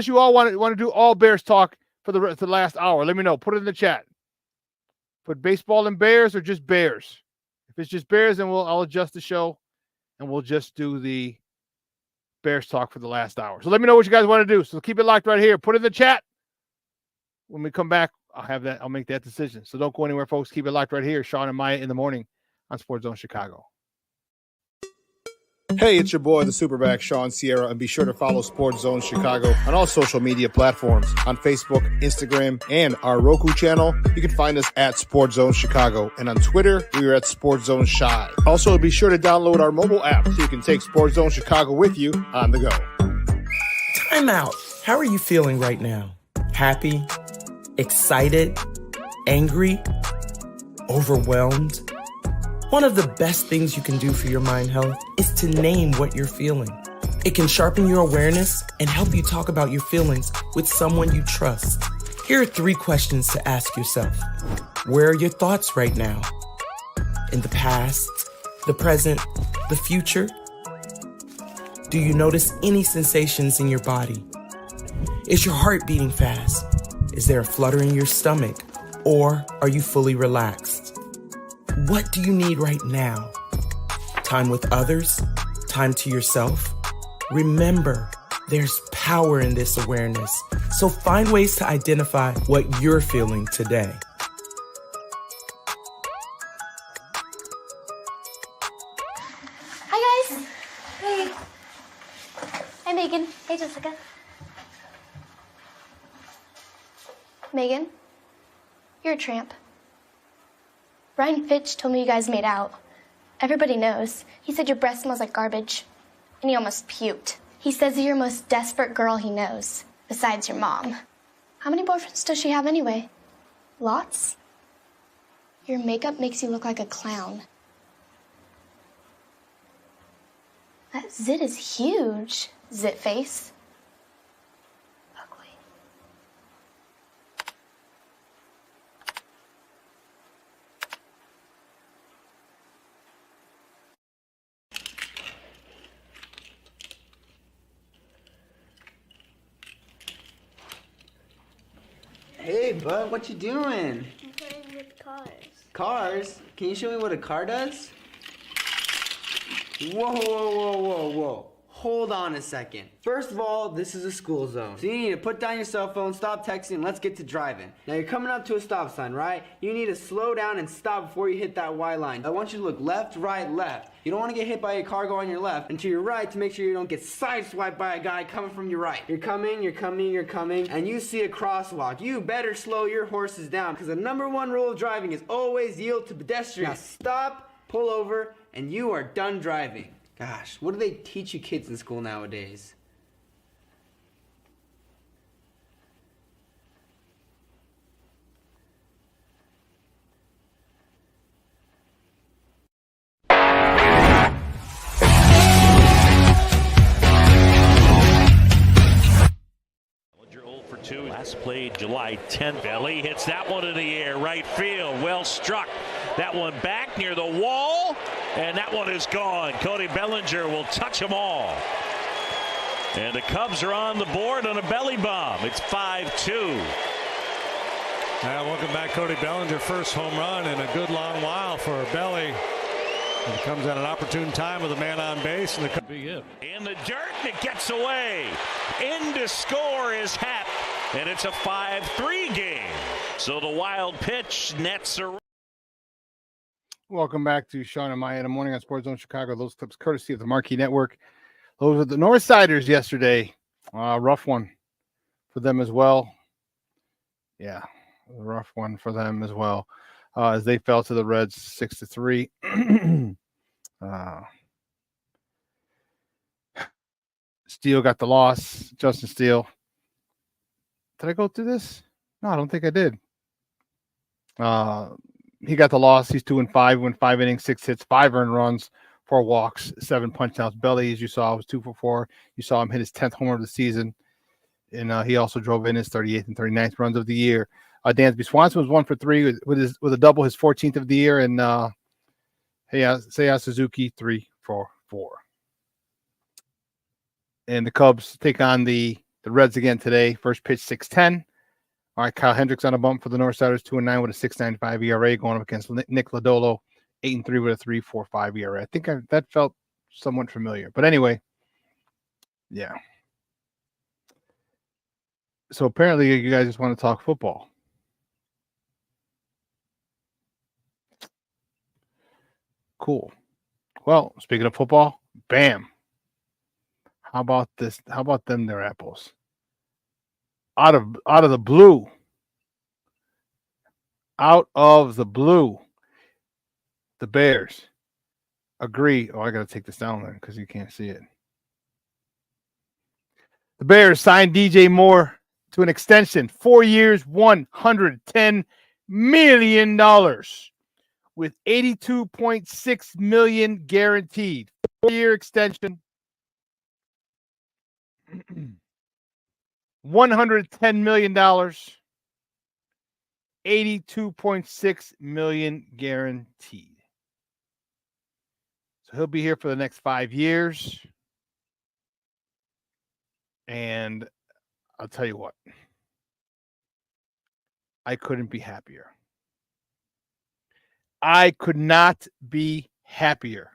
you all want to do all Bears talk for the last hour, let me know. Put it in the chat. Put baseball and Bears, or just Bears. If it's just Bears, then I'll adjust the show, and we'll just do the Bears talk for the last hour. So let me know what you guys want to do. So keep it locked right here. Put it in the chat. When we come back, I'll make that decision. So don't go anywhere, folks. Keep it locked right here. Shawn and Maya in the morning on Sports Zone Chicago. Hey, it's your boy, the SuperBack, Shawn Sierra, and be sure to follow Sports Zone Chicago on all social media platforms, on Facebook, Instagram, and our Roku channel. You can find us at Sports Zone Chicago, and on Twitter, we are at Sports Zone Shy. Also, be sure to download our mobile app so you can take Sports Zone Chicago with you on the go. Time out. How are you feeling right now? Happy? Excited? Angry? Overwhelmed? One of the best things you can do for your mind health is to name what you're feeling. It can sharpen your awareness and help you talk about your feelings with someone you trust. Here are 3 questions to ask yourself. Where are your thoughts right now? In the past, the present, the future? Do you notice any sensations in your body? Is your heart beating fast? Is there a flutter in your stomach? Or are you fully relaxed? What do you need right now? Time with others? Time to yourself? Remember, there's power in this awareness. So find ways to identify what you're feeling today. Hi, guys. Hey. Hi, Megan. Hey, Jessica. Megan, you're a tramp. Brian Fitch told me you guys made out. Everybody knows. He said your breath smells like garbage. And he almost puked. He says you're the most desperate girl he knows, besides your mom. How many boyfriends does she have anyway? Lots? Your makeup makes you look like a clown. That zit is huge, zit face. Ugly. Hey, bud, what you doing? I'm playing with cars. Cars? Can you show me what a car does? Whoa, whoa, whoa, whoa, whoa. Hold on a second. First of all, this is a school zone. So you need to put down your cell phone, stop texting, and let's get to driving. Now you're coming up to a stop sign, right? You need to slow down and stop before you hit that Y line. I want you to look left, right, left. You don't want to get hit by a car going on your left, and to your right to make sure you don't get sideswiped by a guy coming from your right. You're coming, and you see a crosswalk. You better slow your horses down, because the #1 rule of driving is always yield to pedestrians. Now stop, pull over, and you are done driving. Gosh, what do they teach you kids in school nowadays? For 2. Last played July 10th. Belly hits that one in the air, right field. Well struck. That one back near the wall, and that one is gone. Cody Bellinger will touch them all. And the Cubs are on the board on a belly bomb. It's 5-2. Welcome back, Cody Bellinger. First home run in a good long while for Belly. It comes at an opportune time with a man on base, and the Cubs be it. In the dirt, and it gets away. In to score is Happ, and it's a 5-3 game. So the wild pitch nets are. Welcome back to Shawn and Maya in the morning on Sports Zone Chicago. Those clips courtesy of the Marquee Network. Those are the Northsiders yesterday. Rough one for them as well. Yeah, a rough one for them as well. As they fell to the Reds 6-3. Steele got the loss. Justin Steele. Did I go through this? No, I don't think I did. He got the loss. He's 2-5, went 5 innings, 6 hits, 5 earned runs, 4 walks, 7 punchdowns. Belly, as you saw, was 2 for 4. You saw him hit his 10th homer of the season, and he also drove in his 38th and 39th runs of the year. Dansby Swanson was 1 for 3 with a double, his 14th of the year, and Seiya Suzuki 3 for 4. And the Cubs take on the Reds again today. First pitch 6-10. All right, Kyle Hendricks on a bump for the Northsiders, 2-9 with a 6.95 ERA, going up against Nick Lodolo, 8-3 with a 3.45 ERA. I think that felt somewhat familiar, but anyway, yeah. So apparently, you guys just want to talk football. Cool. Well, speaking of football, bam. How about this? How about them? Their apples. Out of the blue. Out of the blue. The Bears agree. Oh, I got to take this down there because you can't see it. The Bears signed DJ Moore to an extension, 4 years, $110 million, with $82.6 million guaranteed. 4-year extension, $110 million, $82.6 million guaranteed. So he'll be here for the next 5 years. And I'll tell you what, I couldn't be happier. I could not be happier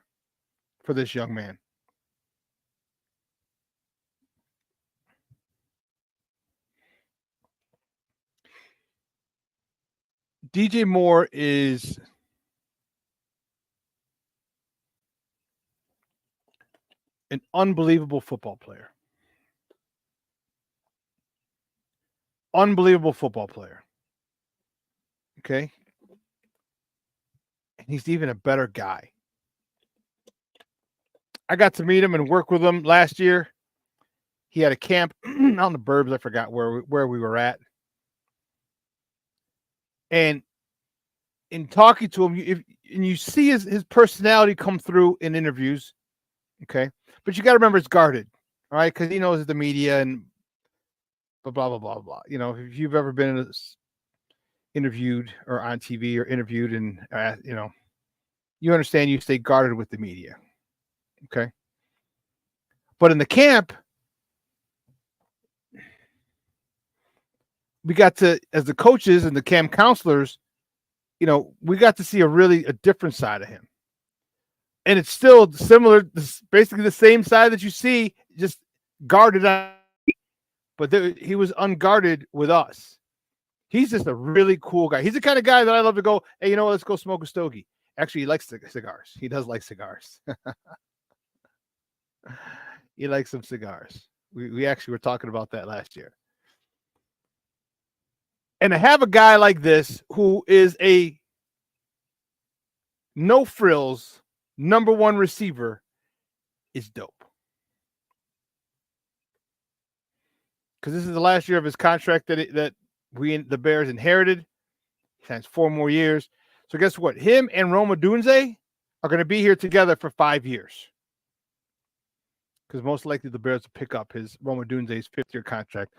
for this young man. DJ Moore is an unbelievable football player. Unbelievable football player. Okay? And he's even a better guy. I got to meet him and work with him last year. He had a camp on the Burbs. I forgot where we were at. And in talking to him, you see his personality come through in interviews, okay? But you got to remember it's guarded, all right? Because he knows the media and blah, blah, blah, blah. You know, if you've ever been interviewed or on TV or interviewed and, you know, you understand you stay guarded with the media, okay? But in the camp, we got to, as the coaches and the camp counselors, you know, we got to see a different side of him. And it's still similar, basically the same side that you see, just guarded on. But he was unguarded with us. He's just a really cool guy. He's the kind of guy that I love to go, hey, you know what, let's go smoke a stogie. Actually, he likes cigars. He does like cigars. He likes some cigars. We actually were talking about that last year. And to have a guy like this who is a no frills number one receiver is dope. Because this is the last year of his contract that the Bears inherited. He has 4 more years. So guess what? Him and Rome Odunze are going to be here together for 5 years. Because most likely the Bears will pick up his Rome Odunze's 5th-year contract.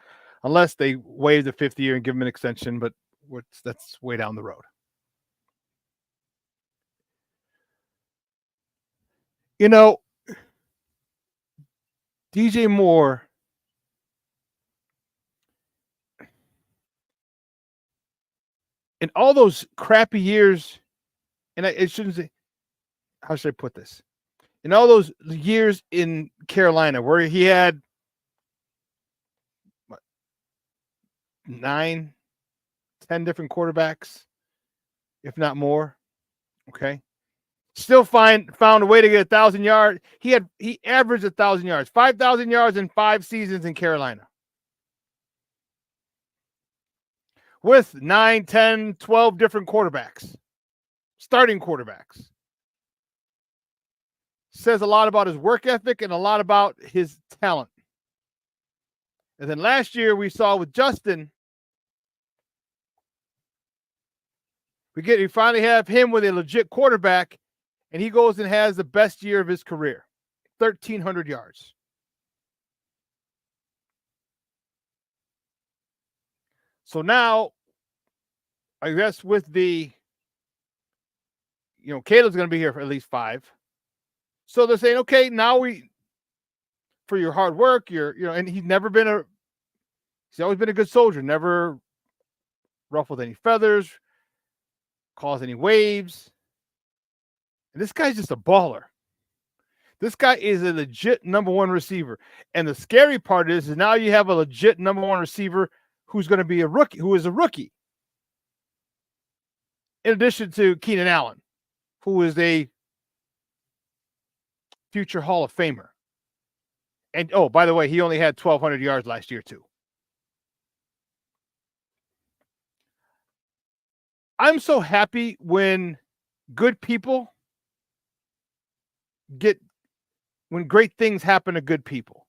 Unless they waive the 5th year and give him an extension, but that's way down the road. You know, DJ Moore in all those crappy years, and it shouldn't say, how should I put this? In all those years in Carolina where he had 9, 10 different quarterbacks, if not more. Okay. Still found a way to get 1,000 yards. He averaged 1,000 yards, 5,000 yards in 5 seasons in Carolina. With 9, 10, 12 different quarterbacks, starting quarterbacks. Says a lot about his work ethic and a lot about his talent. And then last year we saw with Justin, we finally have him with a legit quarterback, and he goes and has the best year of his career, 1,300 yards. So now, I guess with Caleb's going to be here for at least 5. So they're saying, okay, now for your hard work, and he's always been a good soldier, never ruffled any feathers, caused any waves. And this guy's just a baller. This guy is a legit number 1 receiver. And the scary part is now you have a legit number 1 receiver who's going to be who is a rookie. In addition to Keenan Allen, who is a future Hall of Famer. And, oh, by the way, he only had 1,200 yards last year, too. I'm so happy when good people when great things happen to good people.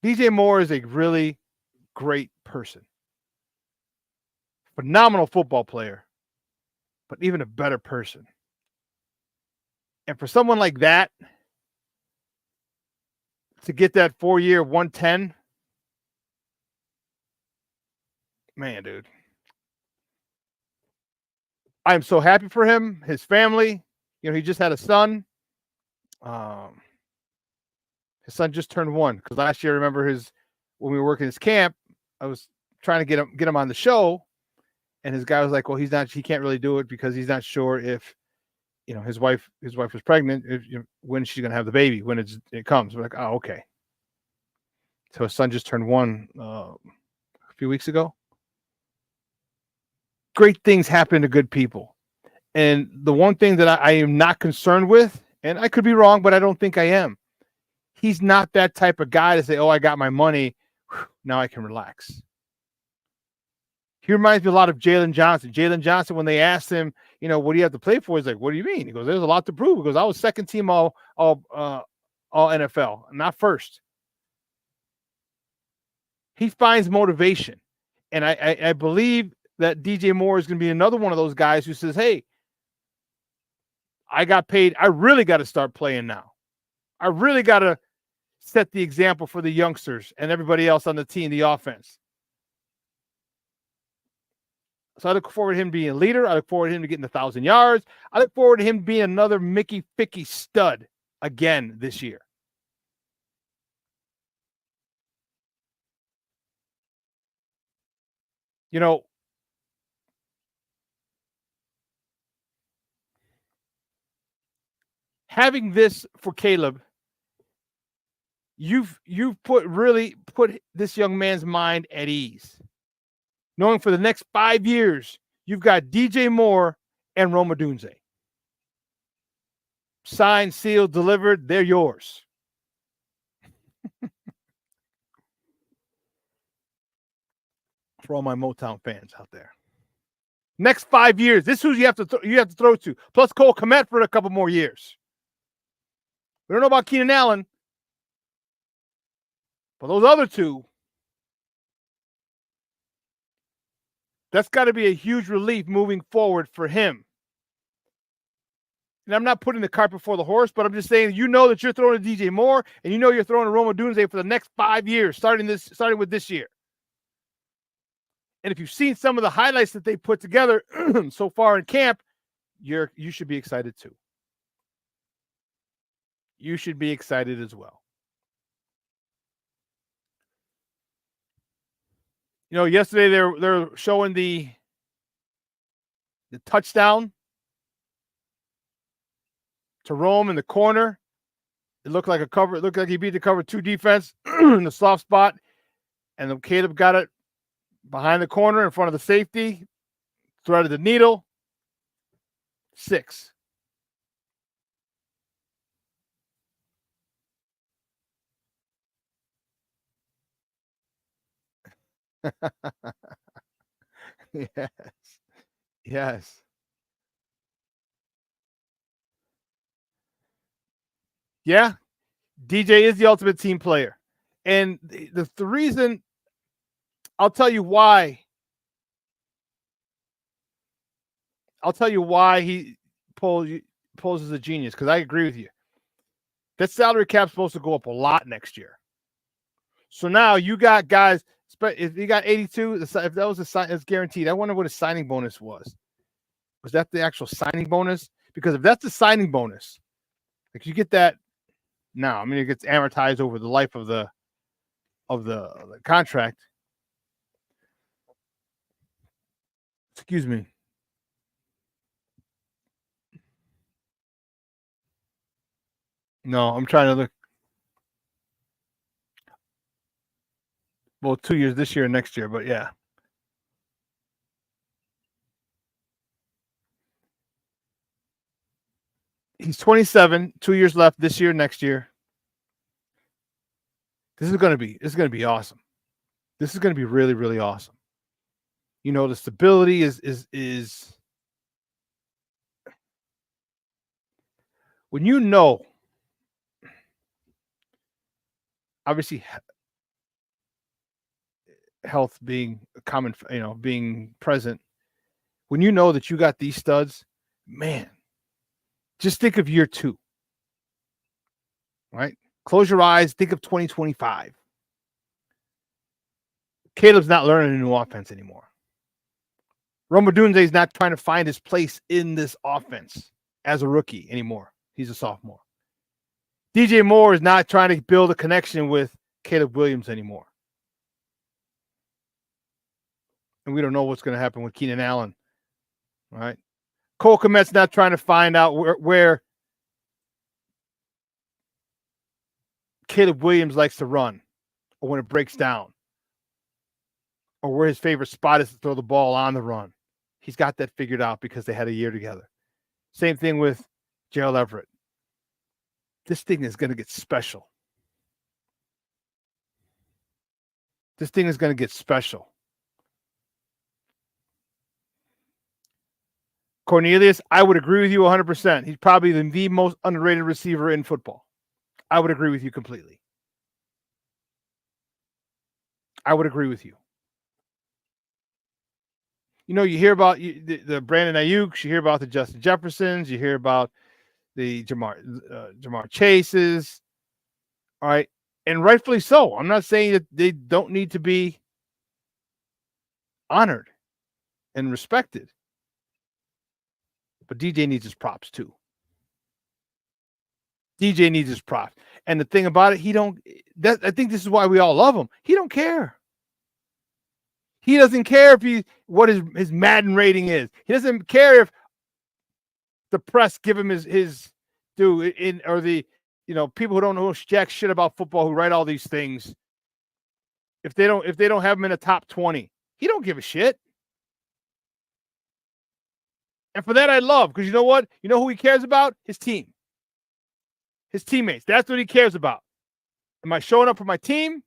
DJ Moore is a really great person. Phenomenal football player, but even a better person. And for someone like that to get that 4-year 110, man, dude. I'm so happy for him, his family. He just had a son. His son just turned 1 because last year, I remember when we were working his camp, I was trying to get him on the show, and his guy was like, "Well, he can't really do it because he's not sure if, his wife was pregnant, when she's gonna have the baby when it comes." We're like, "Oh, okay." So his son just turned 1 a few weeks ago. Great things happen to good people. And the one thing that I am not concerned with, and I could be wrong, but I don't think I am. He's not that type of guy to say, "Oh, I got my money. Now I can relax." He reminds me a lot of Jalen Johnson. Jalen Johnson, when they asked him, what do you have to play for? He's like, what do you mean? He goes, there's a lot to prove. He goes, I was second team all NFL, not first. He finds motivation. And I believe that DJ Moore is going to be another one of those guys who says, hey, I got paid. I really got to start playing now. I really got to set the example for the youngsters and everybody else on the team, the offense. So I look forward to him being a leader. I look forward to him to getting 1,000 yards. I look forward to him being another Mickey Ficky stud again this year. Having this for Caleb, you've really put this young man's mind at ease. Knowing for the next 5 years, you've got DJ Moore and Rome Odunze. Signed, sealed, delivered, they're yours. For all my Motown fans out there. Next 5 years, this is who you have to throw to. Plus Cole Kmet for a couple more years. We don't know about Keenan Allen. But those other two, that's got to be a huge relief moving forward for him. And I'm not putting the cart before the horse, but I'm just saying, that you're throwing to DJ Moore, and you're throwing to Rome Odunze for the next 5 years, starting with this year. And if you've seen some of the highlights that they put together so far in camp, you should be excited too. You should be excited as well. Yesterday they're showing the touchdown to Rome in the corner. It looked like a cover. It looked like he beat the cover 2 defense in the soft spot, and then Caleb got it behind the corner in front of the safety, threaded the needle. 6. Yes. Yes. Yeah. DJ is the ultimate team player. And the reason, I'll tell you why. I'll tell you why he poses a genius, because I agree with you. That salary cap's supposed to go up a lot next year. So now you got guys, if you got 82, if that was it's guaranteed. I wonder what a signing bonus was. Was that the actual signing bonus? Because if that's the signing bonus, like you get that now, it gets amortized over the life of the contract. Excuse me. No, I'm trying to look. Well, 2 years, this year and next year, but yeah. He's 27, 2 years left, this year, next year. This is going to be awesome. This is going to be really, really awesome. The stability is when obviously health being common, being present, when that you got these studs, man, just think of year 2, right? Close your eyes, think of 2025. Caleb's not learning a new offense anymore. Rome Odunze is not trying to find his place in this offense as a rookie anymore. He's a sophomore. DJ Moore is not trying to build a connection with Caleb Williams anymore. And we don't know what's going to happen with Keenan Allen. All right. Cole Kmet's not trying to find out where Caleb Williams likes to run, or when it breaks down, or where his favorite spot is to throw the ball on the run. He's got that figured out because they had a year together. Same thing with Gerald Everett. This thing is going to get special. This thing is going to get special. Cornelius, I would agree with you 100%. He's probably the most underrated receiver in football. I would agree with you completely. I would agree with you. You know, you hear about the Brandon Ayuk's, you hear about the Justin Jeffersons, you hear about the Jamar Chases. All right. And rightfully so. I'm not saying that they don't need to be honored and respected. But DJ needs his props too. DJ needs his props. And the thing about it, I think this is why we all love him. He don't care. He doesn't care what his Madden rating is. He doesn't care if the press give him his due or the people who don't know jack shit about football who write all these things. If they don't have him in the top 20, he don't give a shit. And for that I love, because you know what? You know who he cares about? His team. His teammates. That's what he cares about. Am I showing up for my team?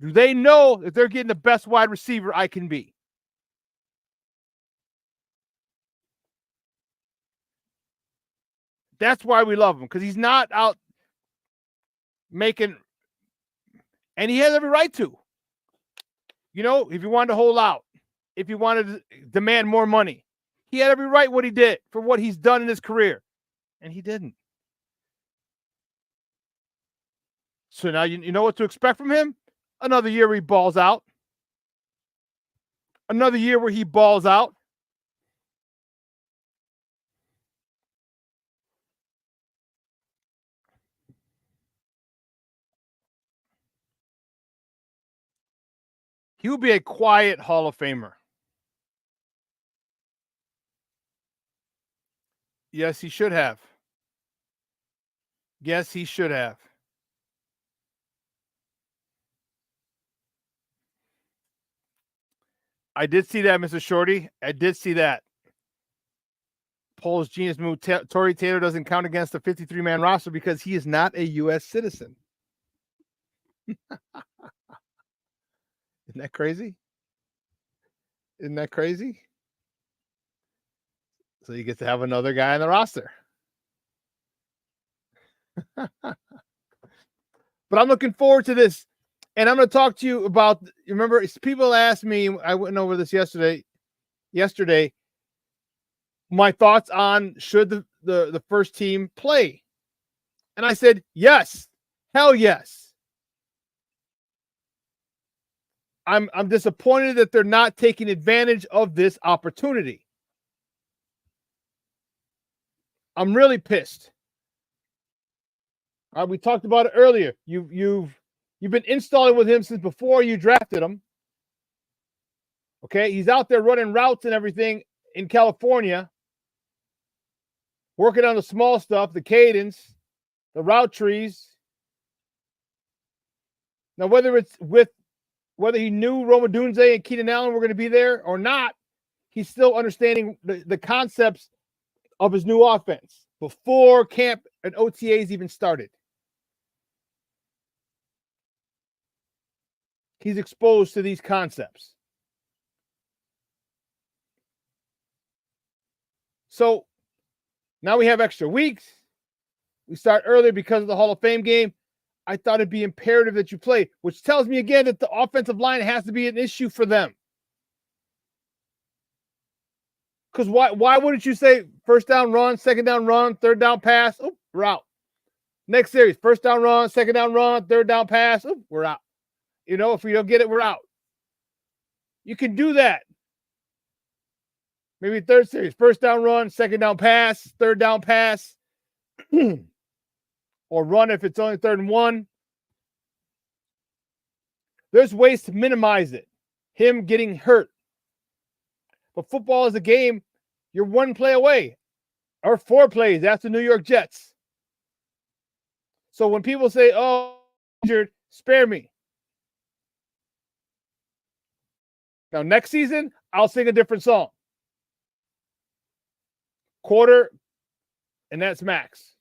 Do they know that they're getting the best wide receiver I can be? That's why we love him, because he's not out making, and he has every right to. You know, if he wanted to hold out, if he wanted to demand more money, he had every right what he did for what he's done in his career, and he didn't. So now you know what to expect from him? Another year where he balls out. Another year where he balls out. He will be a quiet Hall of Famer. Yes, he should have. Yes, he should have. I did see that, Mr. Shorty. I did see that. Paul's genius move. Torrey Taylor doesn't count against the 53-man roster because he is not a U.S. citizen. Isn't that crazy? Isn't that crazy? So you get to have another guy on the roster. But I'm looking forward to this. And I'm going to talk to you about, remember, people asked me, I went over this yesterday, my thoughts on should the first team play. And I said, yes, hell yes. I'm disappointed that they're not taking advantage of this opportunity. I'm really pissed. We talked about it earlier. You've been installing with him since before you drafted him. Okay, he's out there running routes and everything in California, working on the small stuff, the cadence, the route trees. Now, whether he knew Rome Odunze and Keenan Allen were going to be there or not, he's still understanding the concepts of his new offense before camp and OTAs even started. He's exposed to these concepts. So now we have extra weeks. We start earlier because of the Hall of Fame game. I thought it'd be imperative that you play, which tells me again that the offensive line has to be an issue for them. Because why wouldn't you say first down run, second down run, third down pass? Oh, we're out. Next series, first down run, second down run, third down pass. Oh, we're out. You know, if we don't get it, we're out. You can do that. Maybe third series, first down run, second down pass, third down pass, or run if it's only 3rd and 1. There's ways to minimize it, him getting hurt. But football is a game. You're 1 play away, or 4 plays. That's the New York Jets. So when people say, "Oh, injured," spare me. Now, next season, I'll sing a different song. Quarter, and that's max.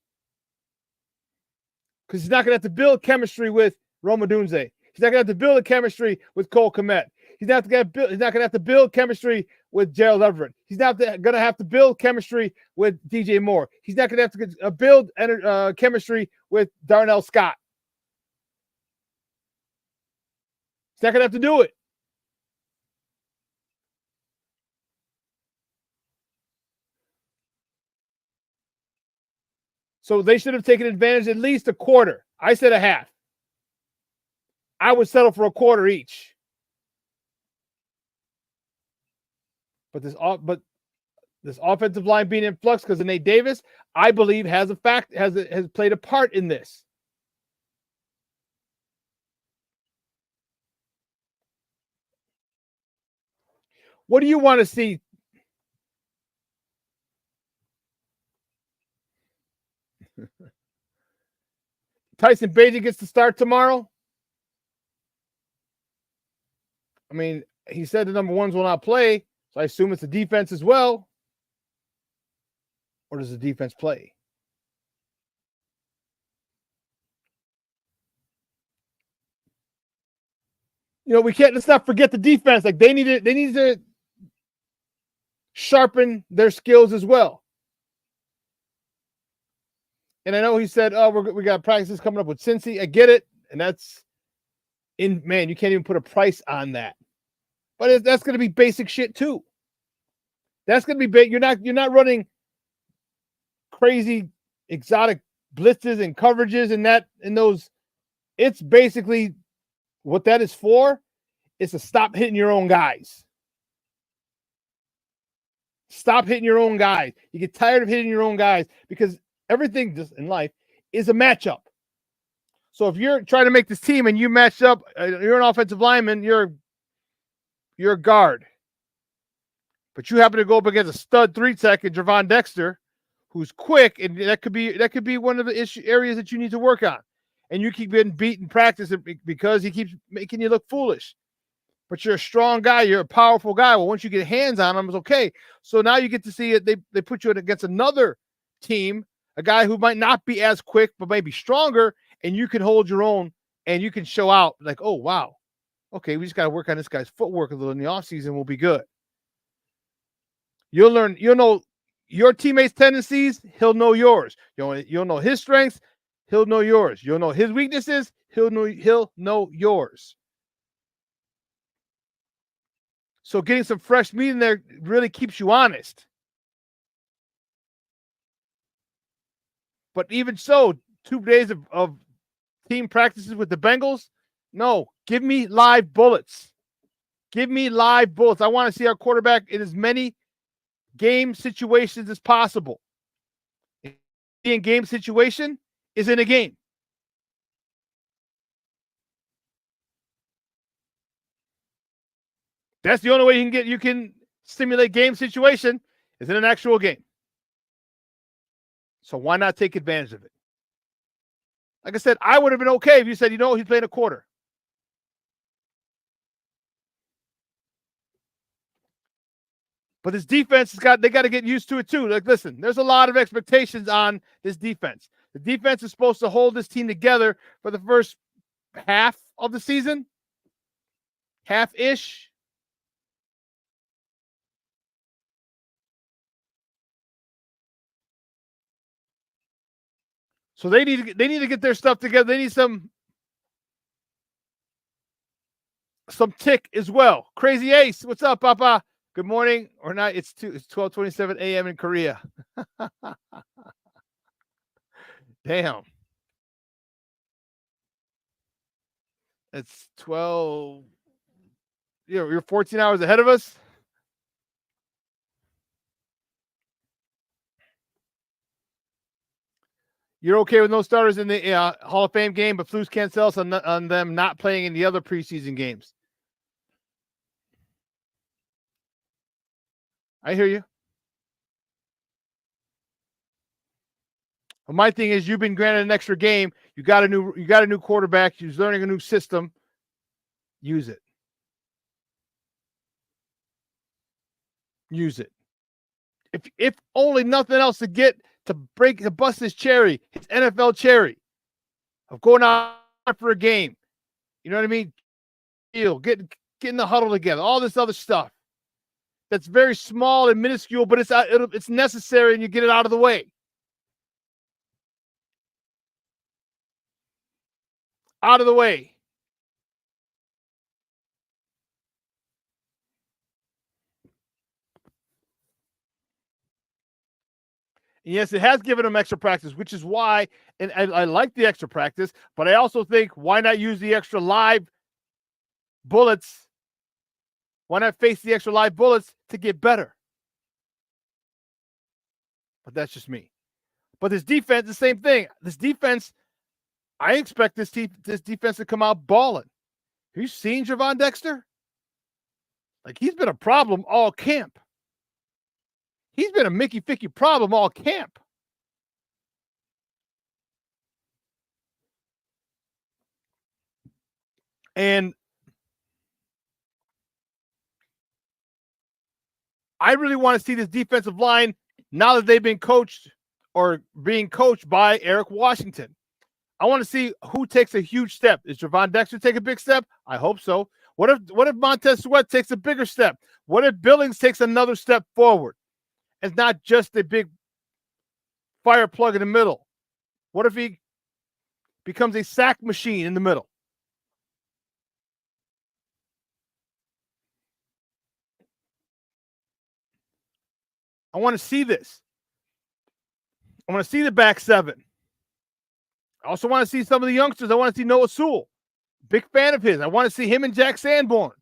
Because he's not going to have to build chemistry with Rome Odunze. He's not going to have to build a chemistry with Cole Kmet. He's He's not going to have to build chemistry with Gerald Everett. He's not going to have to build chemistry with DJ Moore. He's not going to have to build chemistry with Darnell Scott. He's not going to have to do it. So they should have taken advantage at least a quarter. I said a half. I would settle for a quarter each. But this offensive line being in flux because of Nate Davis, I believe has played a part in this. What do you want to see? Tyson Bagent gets to start tomorrow. I mean, he said the number ones will not play, so I assume it's the defense as well. Or does the defense play? You know, let's not forget the defense. Like they need to sharpen their skills as well. And I know he said, "Oh, we got practices coming up with Cincy." I get it, and you can't even put a price on that. But that's going to be basic shit too. That's going to be you're not running crazy exotic blitzes and coverages and those. It's basically what that is for. Is to stop hitting your own guys. Stop hitting your own guys. You get tired of hitting your own guys because everything just in life is a matchup. So if you're trying to make this team and you match up, you're an offensive lineman, you're a guard. But you happen to go up against a stud 3-tech in Gervon Dexter, who's quick, and that could be one of the areas that you need to work on. And you keep getting beat in practice because he keeps making you look foolish. But you're a strong guy, you're a powerful guy. Well, once you get hands on him, it's okay. So now you get to see it. They put you against another team, a guy who might not be as quick, but maybe stronger, and you can hold your own and you can show out like, oh, wow. Okay, we just got to work on this guy's footwork a little in the offseason. We'll be good. You'll know your teammates' tendencies. He'll know yours. You'll know his strengths. He'll know yours. You'll know his weaknesses. He'll know yours. So getting some fresh meat in there really keeps you honest. But even so, 2 days of team practices with the Bengals, no, give me live bullets. Give me live bullets. I want to see our quarterback in as many game situations as possible. In game situation is in a game. That's the only way you can simulate game situation is in an actual game. So why not take advantage of it? Like I said, I would have been okay if you said, he's playing a quarter. But this defense they got to get used to it too. Like, listen, there's a lot of expectations on this defense. The defense is supposed to hold this team together for the first half of the season. Half-ish. So they need to get their stuff together. They need some tick as well. Crazy Ace, what's up, Papa? Good morning or night. It's 12:27 a.m. in Korea. Damn. It's 12. You're 14 hours ahead of us. You're okay with no starters in the Hall of Fame game, but Flus can't sell us on them not playing in the other preseason games. I hear you. Well, my thing is, you've been granted an extra game. You got a new quarterback. He's learning a new system. Use it. Use it. If only nothing else to bust his cherry, his NFL cherry of going out for a game. You know what I mean? Get get in the huddle together, all this other stuff. That's very small and minuscule, but it's necessary, and you get it out of the way. Out of the way. And yes, it has given them extra practice, which is why, and I like the extra practice, but I also think, why not use the extra live bullets? Why not face the extra live bullets to get better? But that's just me. But this defense, the same thing. This defense, I expect this defense to come out balling. Have you seen Gervon Dexter? Like, he's been a problem all camp. He's been a Mickey Ficky problem all camp. And I really want to see this defensive line now that they've been coached or being coached by Eric Washington. I want to see who takes a huge step. Is Gervon Dexter take a big step? I hope so. What if Montez Sweat takes a bigger step? What if Billings takes another step forward? It's not just a big fire plug in the middle. What if he becomes a sack machine in the middle? I want to see this. I want to see the back seven. I also want to see some of the youngsters. I want to see Noah Sewell. Big fan of his. I want to see him and Jack Sanborn.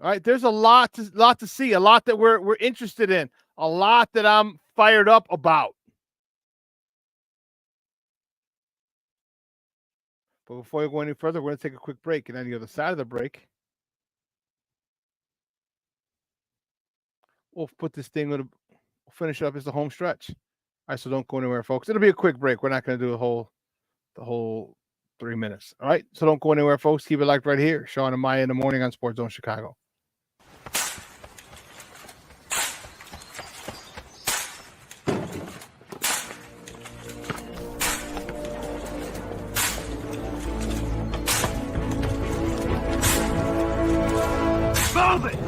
All right, there's a lot to see, a lot that we're interested in, a lot that I'm fired up about. But before we go any further, we're going to take a quick break. And on the other side of the break, we'll put this thing, we'll finish up as the home stretch. All right, so don't go anywhere, folks. It'll be a quick break. We're not going to do the whole 3 minutes. All right, so don't go anywhere, folks. Keep it locked right here. Shawn and Maya in the morning on Sports Zone Chicago. Move it!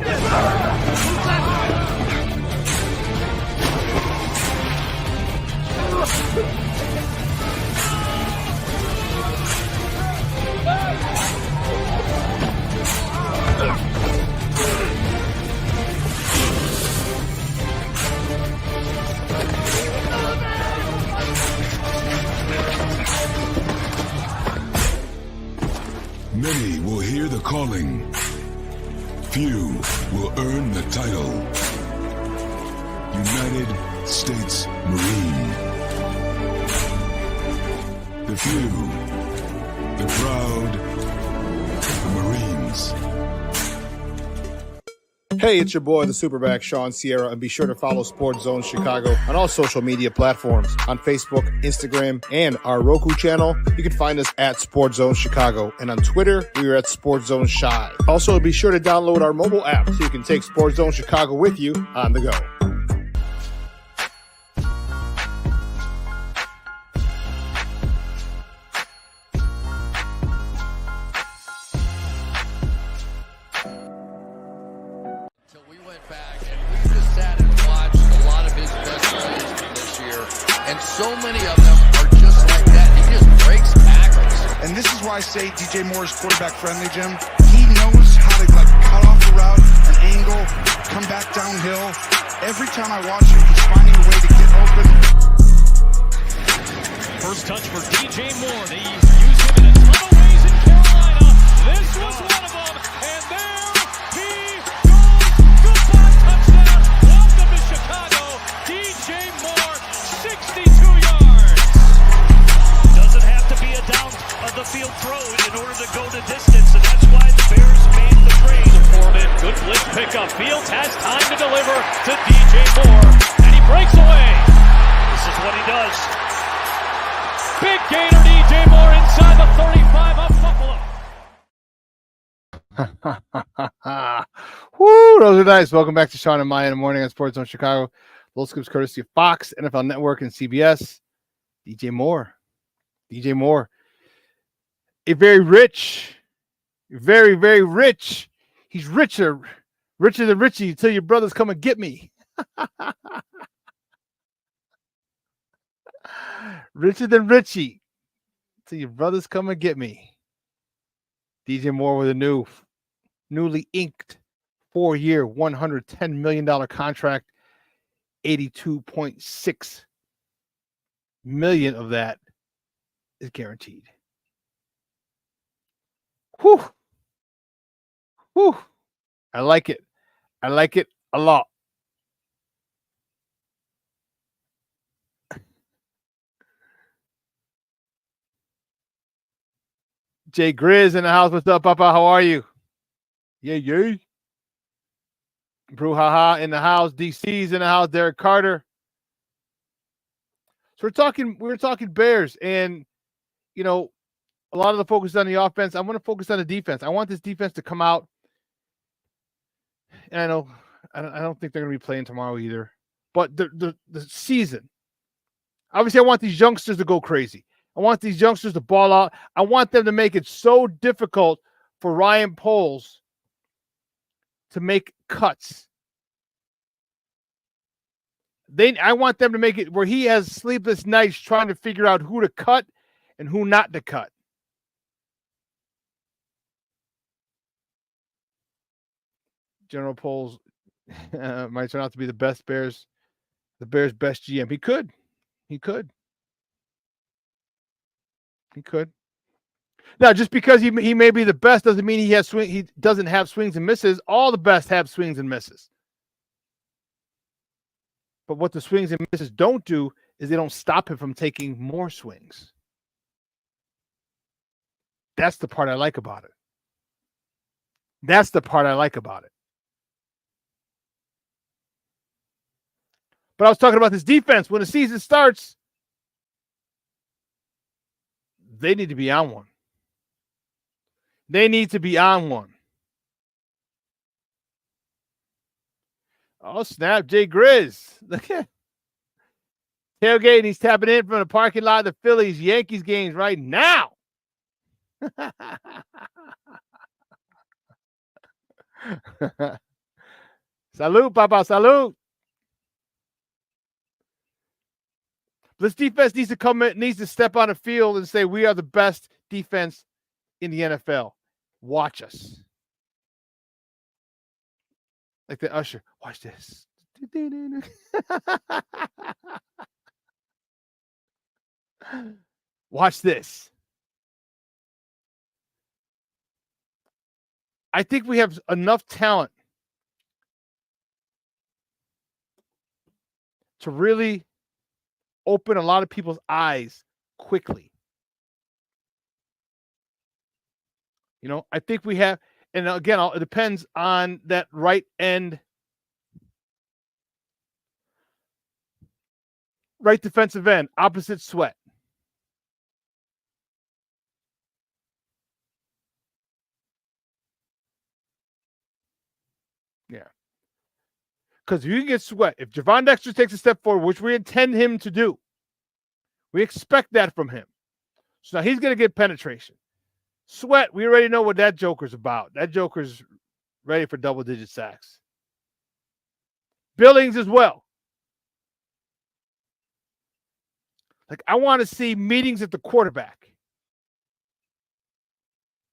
Many will hear the calling. Few will earn the title. United States Marine. The few, the proud, the Marines. Hey, it's your boy, the SuperBack, Shawn Sierra, and be sure to follow Sports Zone Chicago on all social media platforms. On Facebook, Instagram, and our Roku channel, you can find us at Sports Zone Chicago. And on Twitter, we are at Sports Zone Shy. Also, be sure to download our mobile app so you can take Sports Zone Chicago with you on the go. So many of them are just like that. He just breaks tackles. And this is why I say DJ Moore is quarterback friendly, Jim. He knows how to cut off the route, an angle, come back downhill. Every time I watch him, he's finding a way to get open. First touch for DJ Moore. They use him in a ton of ways in Carolina. This was one of them. And there he goes. Goodbye touchdown. Welcome to Chicago. DJ Moore, 62 yards. Doesn't have to be a down of the field throw in order to go the distance, and that's why the Bears made the trade. Foreman, good blitz pickup. Fields has time to deliver to DJ Moore, and he breaks away. This is what he does. Big gainer DJ Moore inside the 35 of Buffalo. Woo, those are nice. Welcome back to Shawn and Maya in the morning on Sports Zone Chicago. Little scoops courtesy of Fox, NFL Network, and CBS. DJ Moore. a very rich, very, very rich. He's richer than Richie until your brothers come and get me. Richer than Richie until your brothers come and get me. DJ Moore with a newly inked 4-year, $110 million contract. 82.6 million of that is guaranteed. Whew. Whew. I like it. I like it a lot. Jay Grizz in the house. What's up, Papa? How are you? Yay. Brouhaha in the house. DC's in the house. Derek Carter. So we were talking Bears, and you know, a lot of the focus is on the offense. I want to focus on the defense. I want this defense to come out. And I don't think they're going to be playing tomorrow either. But the season, obviously, I want these youngsters to go crazy. I want these youngsters to ball out. I want them to make it so difficult for Ryan Poles to make cuts. I want them to make it where he has sleepless nights trying to figure out who to cut and who not to cut. General Poles might turn out to be the Bears' best GM. He could. Now, just because he may be the best doesn't mean he doesn't have swings and misses. All the best have swings and misses. But what the swings and misses don't do is they don't stop him from taking more swings. That's the part I like about it. But I was talking about this defense. When the season starts, they need to be on one. Oh, snap. Jay Grizz. Look at tailgate. He's tapping in from the parking lot of the Phillies Yankees games right now. Salute, Papa. Salute. This defense needs to step on the field and say, we are the best defense in the NFL. Watch us. Like the usher. Watch this. Watch this. I think we have enough talent to really open a lot of people's eyes quickly. You know, I think we have, and again, it depends on that right end, right defensive end, opposite Sweat. Yeah. Because if you can get Sweat, if Gervon takes a step forward, which we intend him to do, we expect that from him. So now he's going to get penetration. Sweat, we already know what that joker's about. That joker's ready for double-digit sacks. Billings as well. Like, I want to see meetings at the quarterback.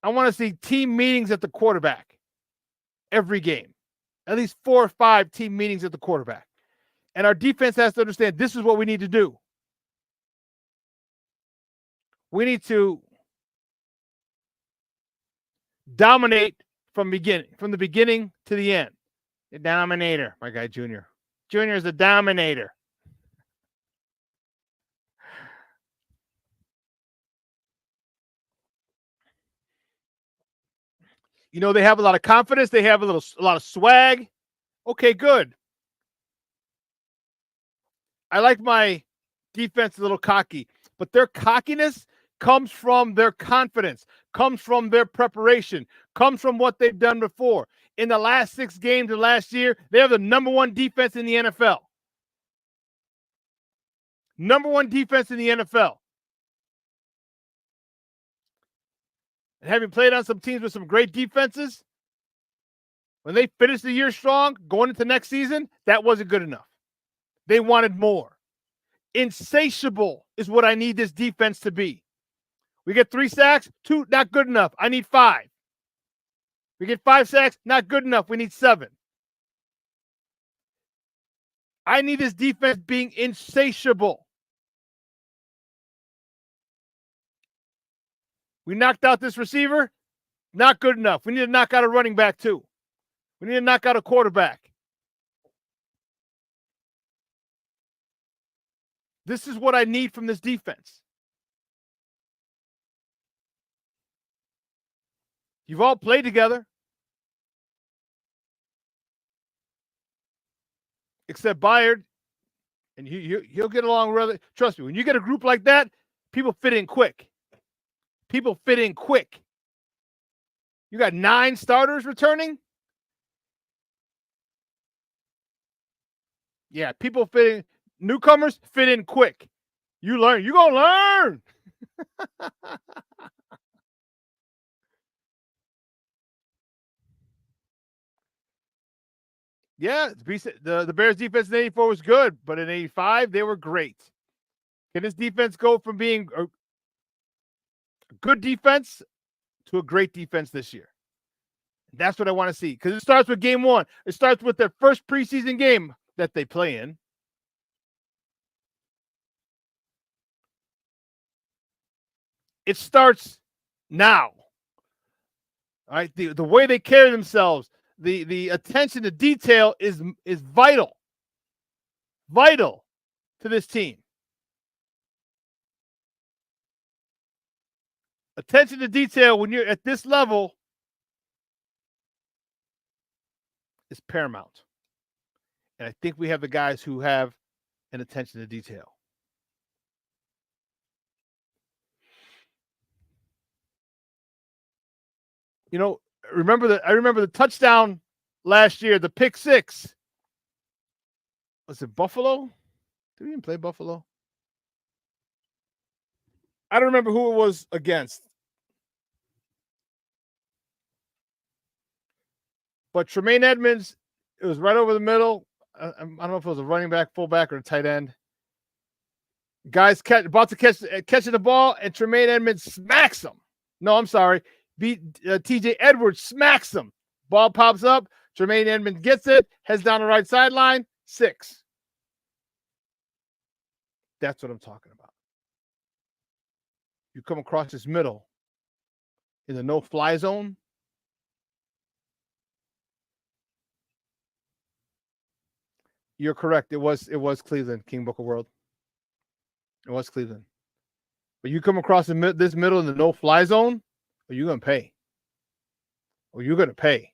I want to see team meetings at the quarterback every game. At least 4 or 5 team meetings at the quarterback. And our defense has to understand this is what we need to do. We need to dominate from the beginning to the end. The dominator, my guy Junior. Junior is the dominator. You know, they have a lot of confidence. They have a lot of swag. Okay, good. I like my defense a little cocky, but their cockiness comes from their confidence, comes from their preparation, comes from what they've done before. In the last 6 games of last year, they have the number 1 defense in the NFL. Number 1 defense in the NFL. and having played on some teams with some great defenses, when they finished the year strong, going into next season, that wasn't good enough. They wanted more. Insatiable is what I need this defense to be. We get 3 sacks, 2, not good enough. I need 5. We get 5 sacks, not good enough. We need 7. I need this defense being insatiable. We knocked out this receiver, not good enough. We need to knock out a running back too. We need to knock out a quarterback. This is what I need from this defense. You've all played together. Except Byard. And he'll get along really. Trust me, when you get a group like that, people fit in quick. People fit in quick. You got 9 starters returning? Yeah, people fit in. Newcomers fit in quick. You learn. You're going to learn. Yeah, the Bears defense in 84 was good, but in 85, they were great. Can this defense go from being a good defense to a great defense this year? That's what I want to see, because it starts with game 1. It starts with their first preseason game that they play in. It starts now. All right, the way they carry themselves, the attention to detail is vital. Vital to this team. Attention to detail when you're at this level is paramount. And I think we have the guys who have an attention to detail. You know, I remember the touchdown last year, the pick 6. Was it Buffalo? Did we even play Buffalo? I don't remember who it was against. But Tremaine Edmonds, it was right over the middle. I don't know if it was a running back, fullback, or a tight end. Guys about to catching the ball, and Tremaine Edmonds smacks him. No, I'm sorry. TJ Edwards smacks him. Ball pops up. Tremaine Edmonds gets it, heads down the right sideline. 6. That's what I'm talking about. You come across this middle in the no-fly zone. You're correct. It was Cleveland, King Booker World. It was Cleveland. But you come across this middle in the no-fly zone, or you're going to pay. Or you're going to pay.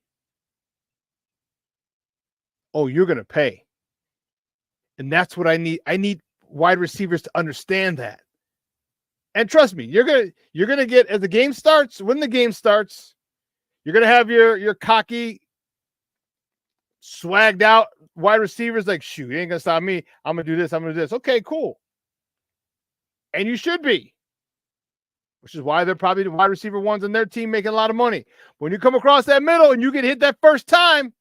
Oh, you're going to pay. And that's what I need. I need wide receivers to understand that. And trust me, you're gonna get, as the game starts, when the game starts, you're gonna have your cocky, swagged out wide receivers like, shoot, you ain't gonna stop me. I'm gonna do this. I'm gonna do this. Okay, cool. And you should be, which is why they're probably the wide receiver ones on their team making a lot of money. When you come across that middle and you get hit that first time,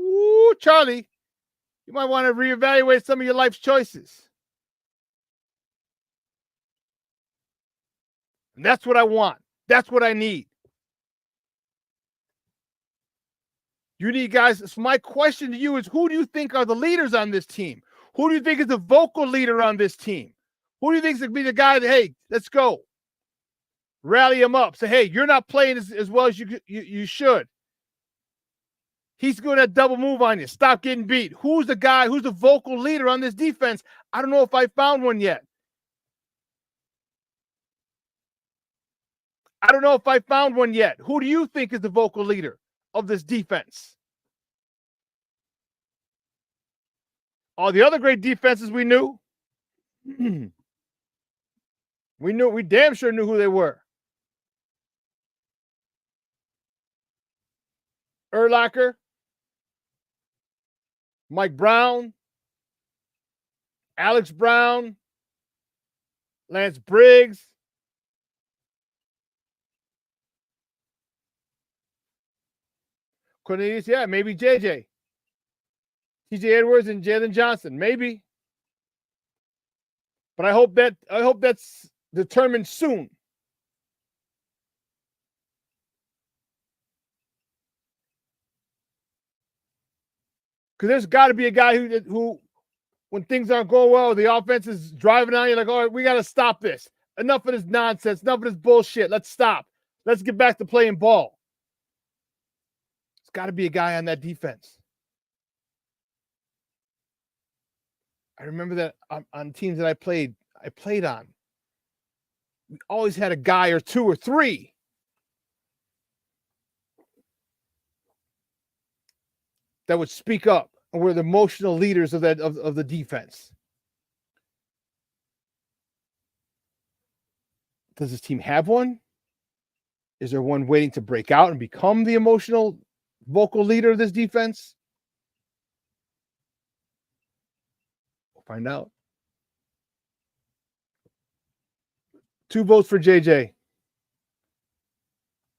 ooh, Charlie, you might want to reevaluate some of your life's choices. And that's what I want. That's what I need. You need guys. So my question to you is, who do you think are the leaders on this team? Who do you think is the vocal leader on this team? Who do you think is going to be the guy that, hey, let's go. Rally him up. Say, hey, you're not playing as well as you should. He's going to double move on you. Stop getting beat. Who's the guy? Who's the vocal leader on this defense? I don't know if I found one yet. I don't know if I found one yet. Who do you think is the vocal leader of this defense? All the other great defenses we knew. We damn sure knew who they were. Urlacher, Mike Brown, Alex Brown, Lance Briggs, Cornelius, yeah, maybe JJ. TJ Edwards and Jalen Johnson, maybe. But I hope that's determined soon. Because there's got to be a guy who, when things aren't going well, the offense is driving on, you're like, all right, we got to stop this. Enough of this nonsense. Enough of this bullshit. Let's stop. Let's get back to playing ball. There's got to be a guy on that defense. I remember that on teams that I played on. We always had a guy or two or three that would speak up and were the emotional leaders of the defense. Does this team have one? Is there one waiting to break out and become the emotional vocal leader of this defense? We'll find out. 2 votes for JJ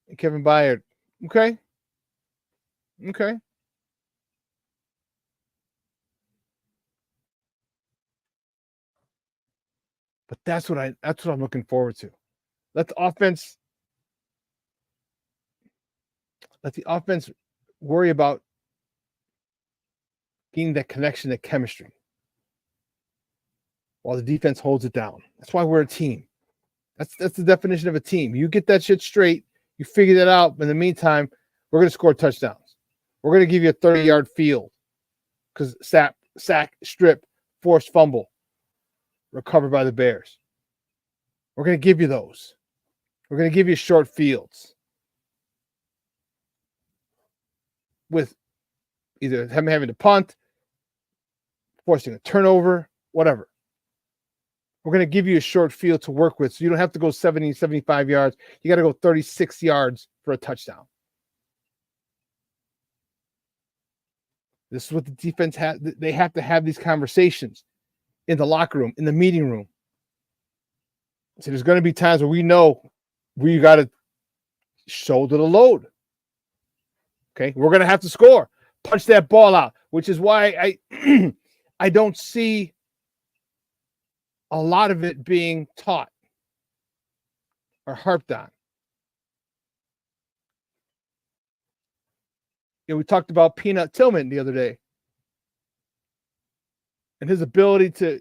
and Kevin Byard. Okay. But that's what I'm looking forward to. Let the offense worry about getting that connection, that chemistry, while the defense holds it down. That's why we're a team. That's the definition of a team. You get that shit straight, you figure that out. In the meantime, we're going to score touchdowns. We're going to give you a 30-yard field because sack, strip, forced fumble, recovered by the Bears. We're going to give you those. We're going to give you short fields with either having to punt, forcing a turnover, whatever. We're going to give you a short field to work with so you don't have to go 70, 75 yards. You got to go 36 yards for a touchdown. This is what the defense has. They have to have these conversations in the locker room, in the meeting room. So there's going to be times where we know we got to shoulder the load. Okay, we're going to have to score, punch that ball out, which is why I don't see a lot of it being taught or harped on. You know, we talked about Peanut Tillman the other day and his ability to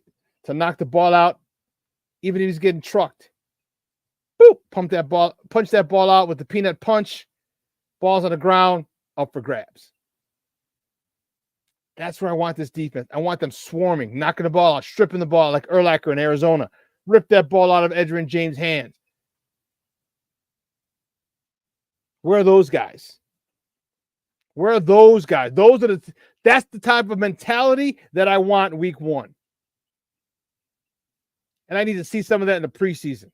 knock the ball out, even if he's getting trucked. Boop, punch that ball out with the peanut punch. Ball's on the ground, up for grabs. That's where I want this defense. I want them swarming, knocking the ball out, stripping the ball like Urlacher in Arizona. Rip that ball out of Edgerrin James' hands. Where are those guys? Where are those guys? That's the type of mentality that I want week 1. And I need to see some of that in the preseason.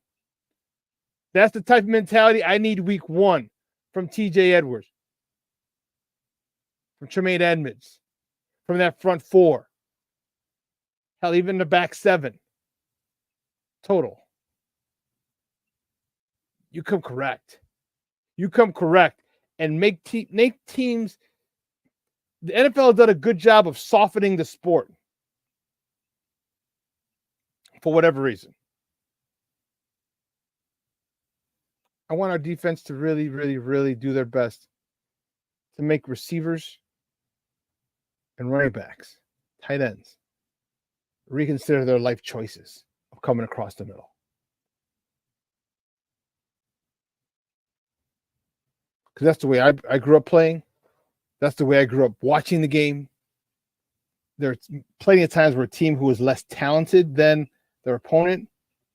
That's the type of mentality I need week 1 from TJ Edwards, from Tremaine Edmonds, from that front 4. Hell, even the back 7 total. You come correct. And make teams. The NFL has done a good job of softening the sport for whatever reason. I want our defense to really, really, really do their best to make receivers and running backs, tight ends, reconsider their life choices of coming across the middle. Because that's the way I grew up playing. That's the way I grew up watching the game. There's plenty of times where a team who was less talented than their opponent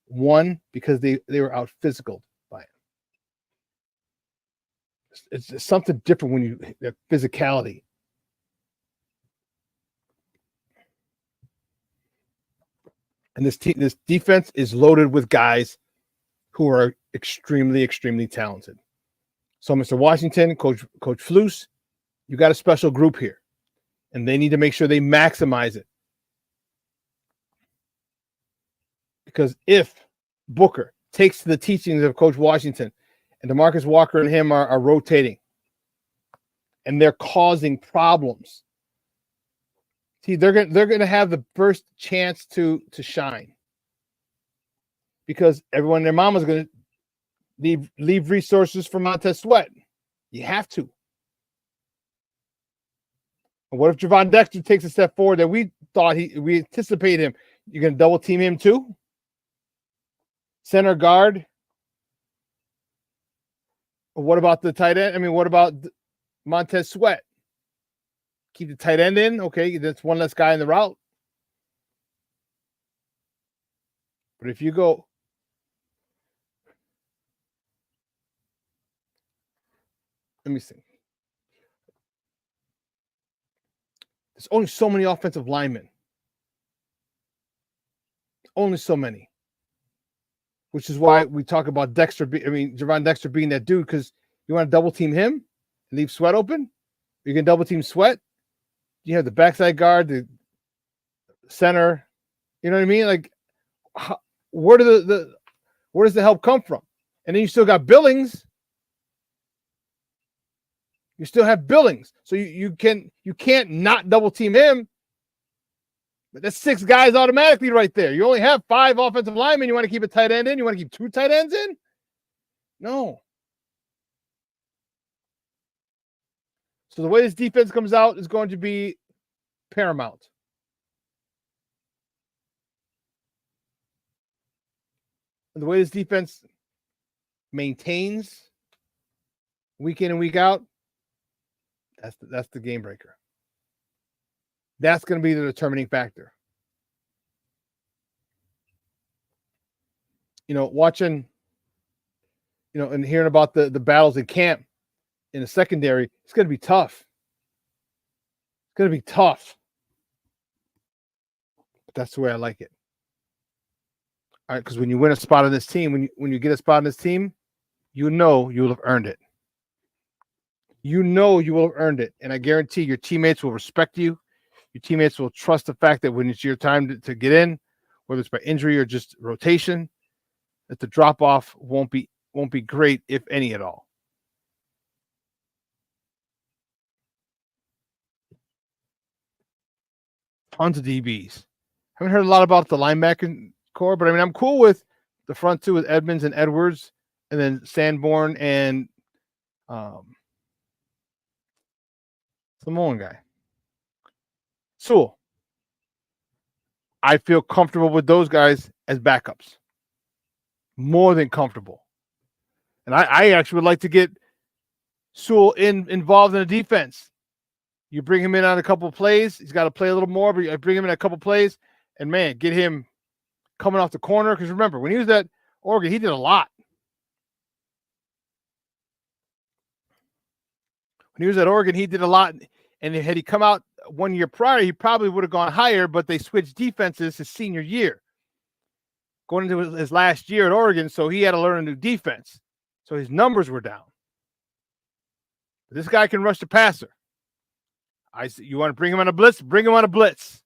won because they were out physicaled by it. It's something different when you that physicality. And this defense is loaded with guys who are extremely, extremely talented. So, Mr. Washington, Coach Flus, you got a special group here, and they need to make sure they maximize it. Because if Booker takes to the teachings of Coach Washington and DeMarcus Walker and him are rotating, and they're causing problems. See, they're gonna have the first chance to shine because everyone and their mama's gonna leave resources for Montez Sweat. You have to. What if Gervon Dexter takes a step forward that we thought we anticipate him? You're going to double team him too? Center guard? What about the tight end? I mean, what about Montez Sweat? Keep the tight end in? Okay, that's one less guy in the route. But if you go... Let me see. There's only so many offensive linemen. Only so many. Which is why we talk about Gervon Dexter being that dude, because you want to double team him and leave Sweat open? You can double team Sweat. You have the backside guard, the center. You know what I mean? Like, where does the help come from? And then you still got Billings. You still have Billings, so you can't not double team him. But that's 6 guys automatically right there. You only have 5 offensive linemen. You want to keep a tight end in? You want to keep 2 tight ends in? No. So the way this defense comes out is going to be paramount. And the way this defense maintains week in and week out, that's the game breaker. That's going to be the determining factor. Watching, and hearing about the battles in camp in the secondary, it's going to be tough. It's going to be tough. But that's the way I like it. All right, because when you win a spot on this team, when you get a spot on this team, you know you will have earned it. You know you will have earned it. And I guarantee your teammates will respect you. Your teammates will trust the fact that when it's your time to get in, whether it's by injury or just rotation, that the drop-off won't be great, if any at all. Tons of DBs. Haven't heard a lot about the linebacking core, but I mean, I'm cool with the front two with Edmonds and Edwards, and then Sanborn and Samoan guy. Sewell. I feel comfortable with those guys as backups. More than comfortable. And I actually would like to get Sewell involved in the defense. You bring him in on a couple of plays. He's got to play a little more, but I bring him in a couple of plays, and, man, get him coming off the corner. Because remember, when he was at Oregon, he did a lot. When he was at Oregon, he did a lot. And had he come out 1 year prior, he probably would have gone higher, but they switched defenses his senior year. Going into his last year at Oregon, so he had to learn a new defense. So his numbers were down. But this guy can rush the passer. You want to bring him on a blitz? Bring him on a blitz.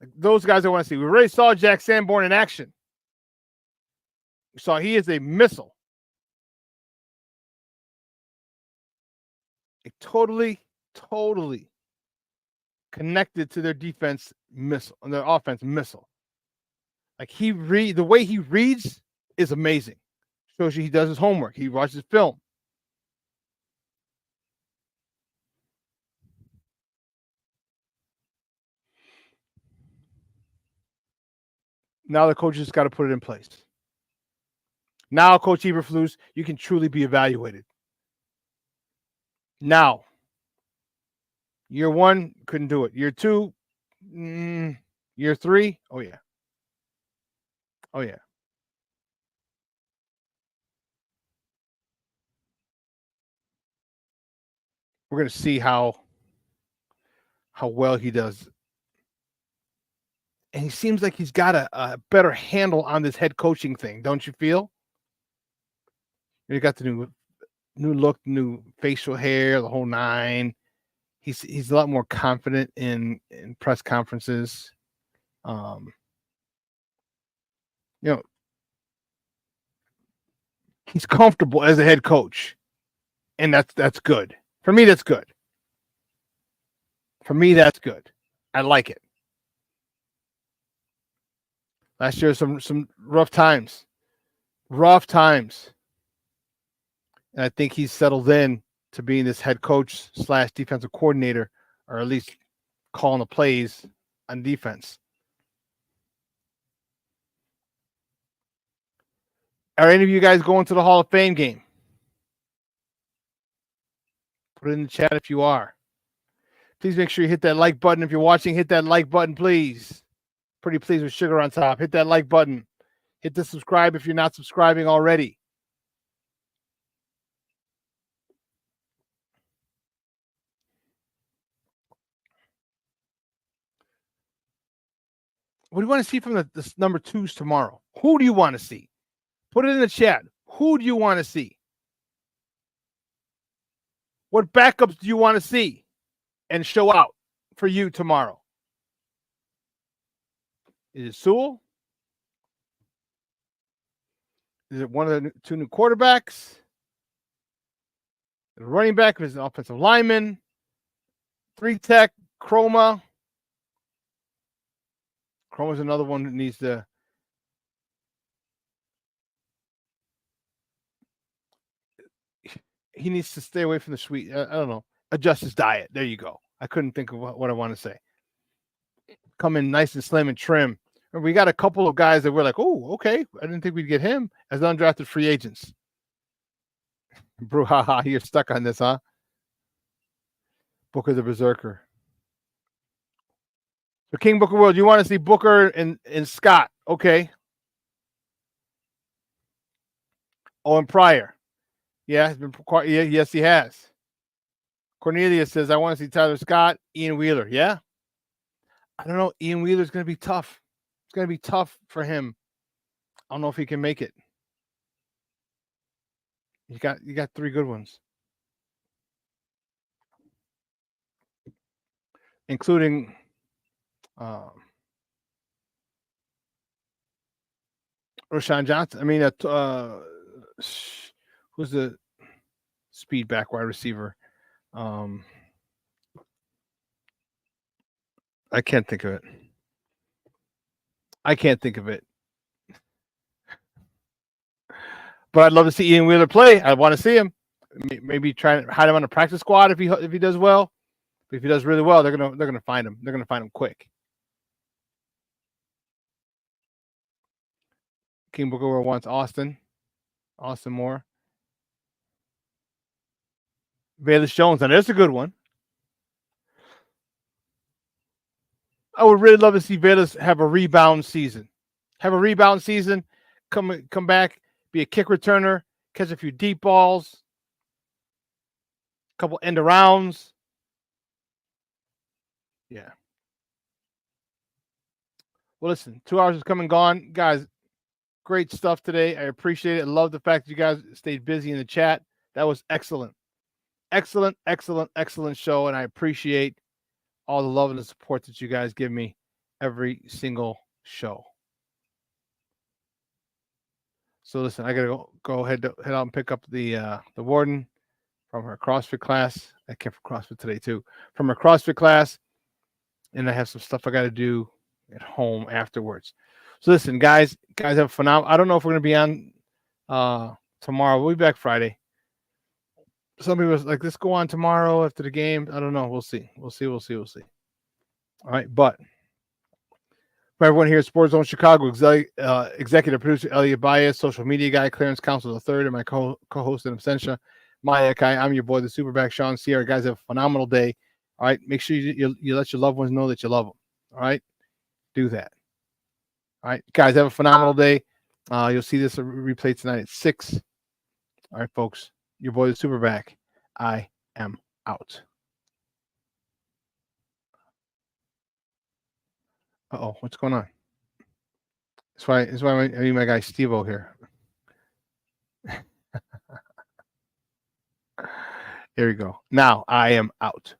Like those guys I want to see. We already saw Jack Sanborn in action. We saw he is a missile. A totally connected to their defense missile and their offense missile. Like the way he reads is amazing. Shows you he does his homework. He watches film. Now the coach has got to put it in place. Now, Coach Eberflus, you can truly be evaluated. Now, year 1, couldn't do it. Year 2, year 3, oh yeah. Oh yeah. We're going to see how well he does. And he seems like he's got a better handle on this head coaching thing, don't you feel? You got the new look, new facial hair, the whole 9. He's a lot more confident in press conferences. He's comfortable as a head coach. And that's good. For me, that's good. For me, that's good. I like it. Last year, some rough times. Rough times. And I think he's settled in to being this head coach / defensive coordinator, or at least calling the plays on defense. Are any of you guys going to the Hall of Fame game? Put it in the chat if you are. Please make sure you hit that like button. If you're watching, hit that like button, please. Pretty please with sugar on top. Hit that like button. Hit the subscribe if you're not subscribing already. What do you want to see from the number 2s tomorrow? Who do you want to see? Put it in the chat. Who do you want to see? What backups do you want to see and show out for you tomorrow? Is it Sewell? Is it one of the 2 new quarterbacks? The running back is an offensive lineman. 3-tech, Chroma. Chroma's another one that needs to. He needs to stay away from the sweet. I don't know. Adjust his diet. There you go. I couldn't think of what I want to say. Come in nice and slim and trim. And we got a couple of guys that we're like, oh, okay. I didn't think we'd get him as undrafted free agents. Brouhaha, you're stuck on this, huh? Booker the Berserker. So King Booker World, you want to see Booker and Scott. Okay. Oh, and Pryor. Yeah, he's been quite, yeah, yes, he has. Cornelius says, I want to see Tyler Scott, Ian Wheeler. Yeah. I don't know. Ian Wheeler's going to be tough. It's going to be tough for him. I don't know if he can make it. You got 3 good ones. Including Rashawn Johnson. I mean, who's the speed back wide receiver? I can't think of it. But I'd love to see Ian Wheeler play. I want to see him. Maybe try to hide him on the practice squad if he does well. But if he does really well, they're gonna find him. They're gonna find him quick. King Booker wants Austin Moore. Velus Jones, and there's a good one. I would really love to see Velus have a rebound season. Come back, be a kick returner, catch a few deep balls, a couple end arounds. Yeah. Well, listen, 2 hours is come and gone. Guys, great stuff today. I appreciate it. I love the fact that you guys stayed busy in the chat. That was excellent. Excellent show, and I appreciate all the love and the support that you guys give me every single show. So listen, I gotta go head out and pick up the warden from her CrossFit class. I came from CrossFit today too. From her CrossFit class, and I have some stuff I got to do at home afterwards. So listen, guys have a phenomenal. I don't know if we're gonna be on tomorrow. We'll be back Friday. Some people was like, let's go on tomorrow after the game. I don't know. We'll see. All right, but for everyone here at Sports Zone Chicago, executive producer Elliot Baez, social media guy Clarence Council III, and my co-host in absentia, Maya Kai. I'm your boy, the SuperBack, Shawn Sierra. Guys, have a phenomenal day. All right, make sure you let your loved ones know that you love them. All right, do that. All right, guys, have a phenomenal day. You'll see this replay tonight at 6. All right, folks. Your boy, the SuperBack. I am out. Uh-oh, what's going on? That's why I need my guy Steve-O here. Here we go. Now I am out.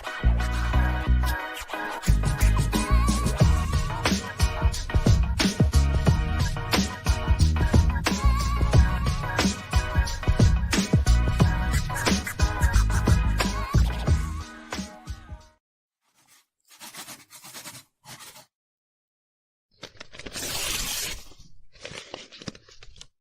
Bye.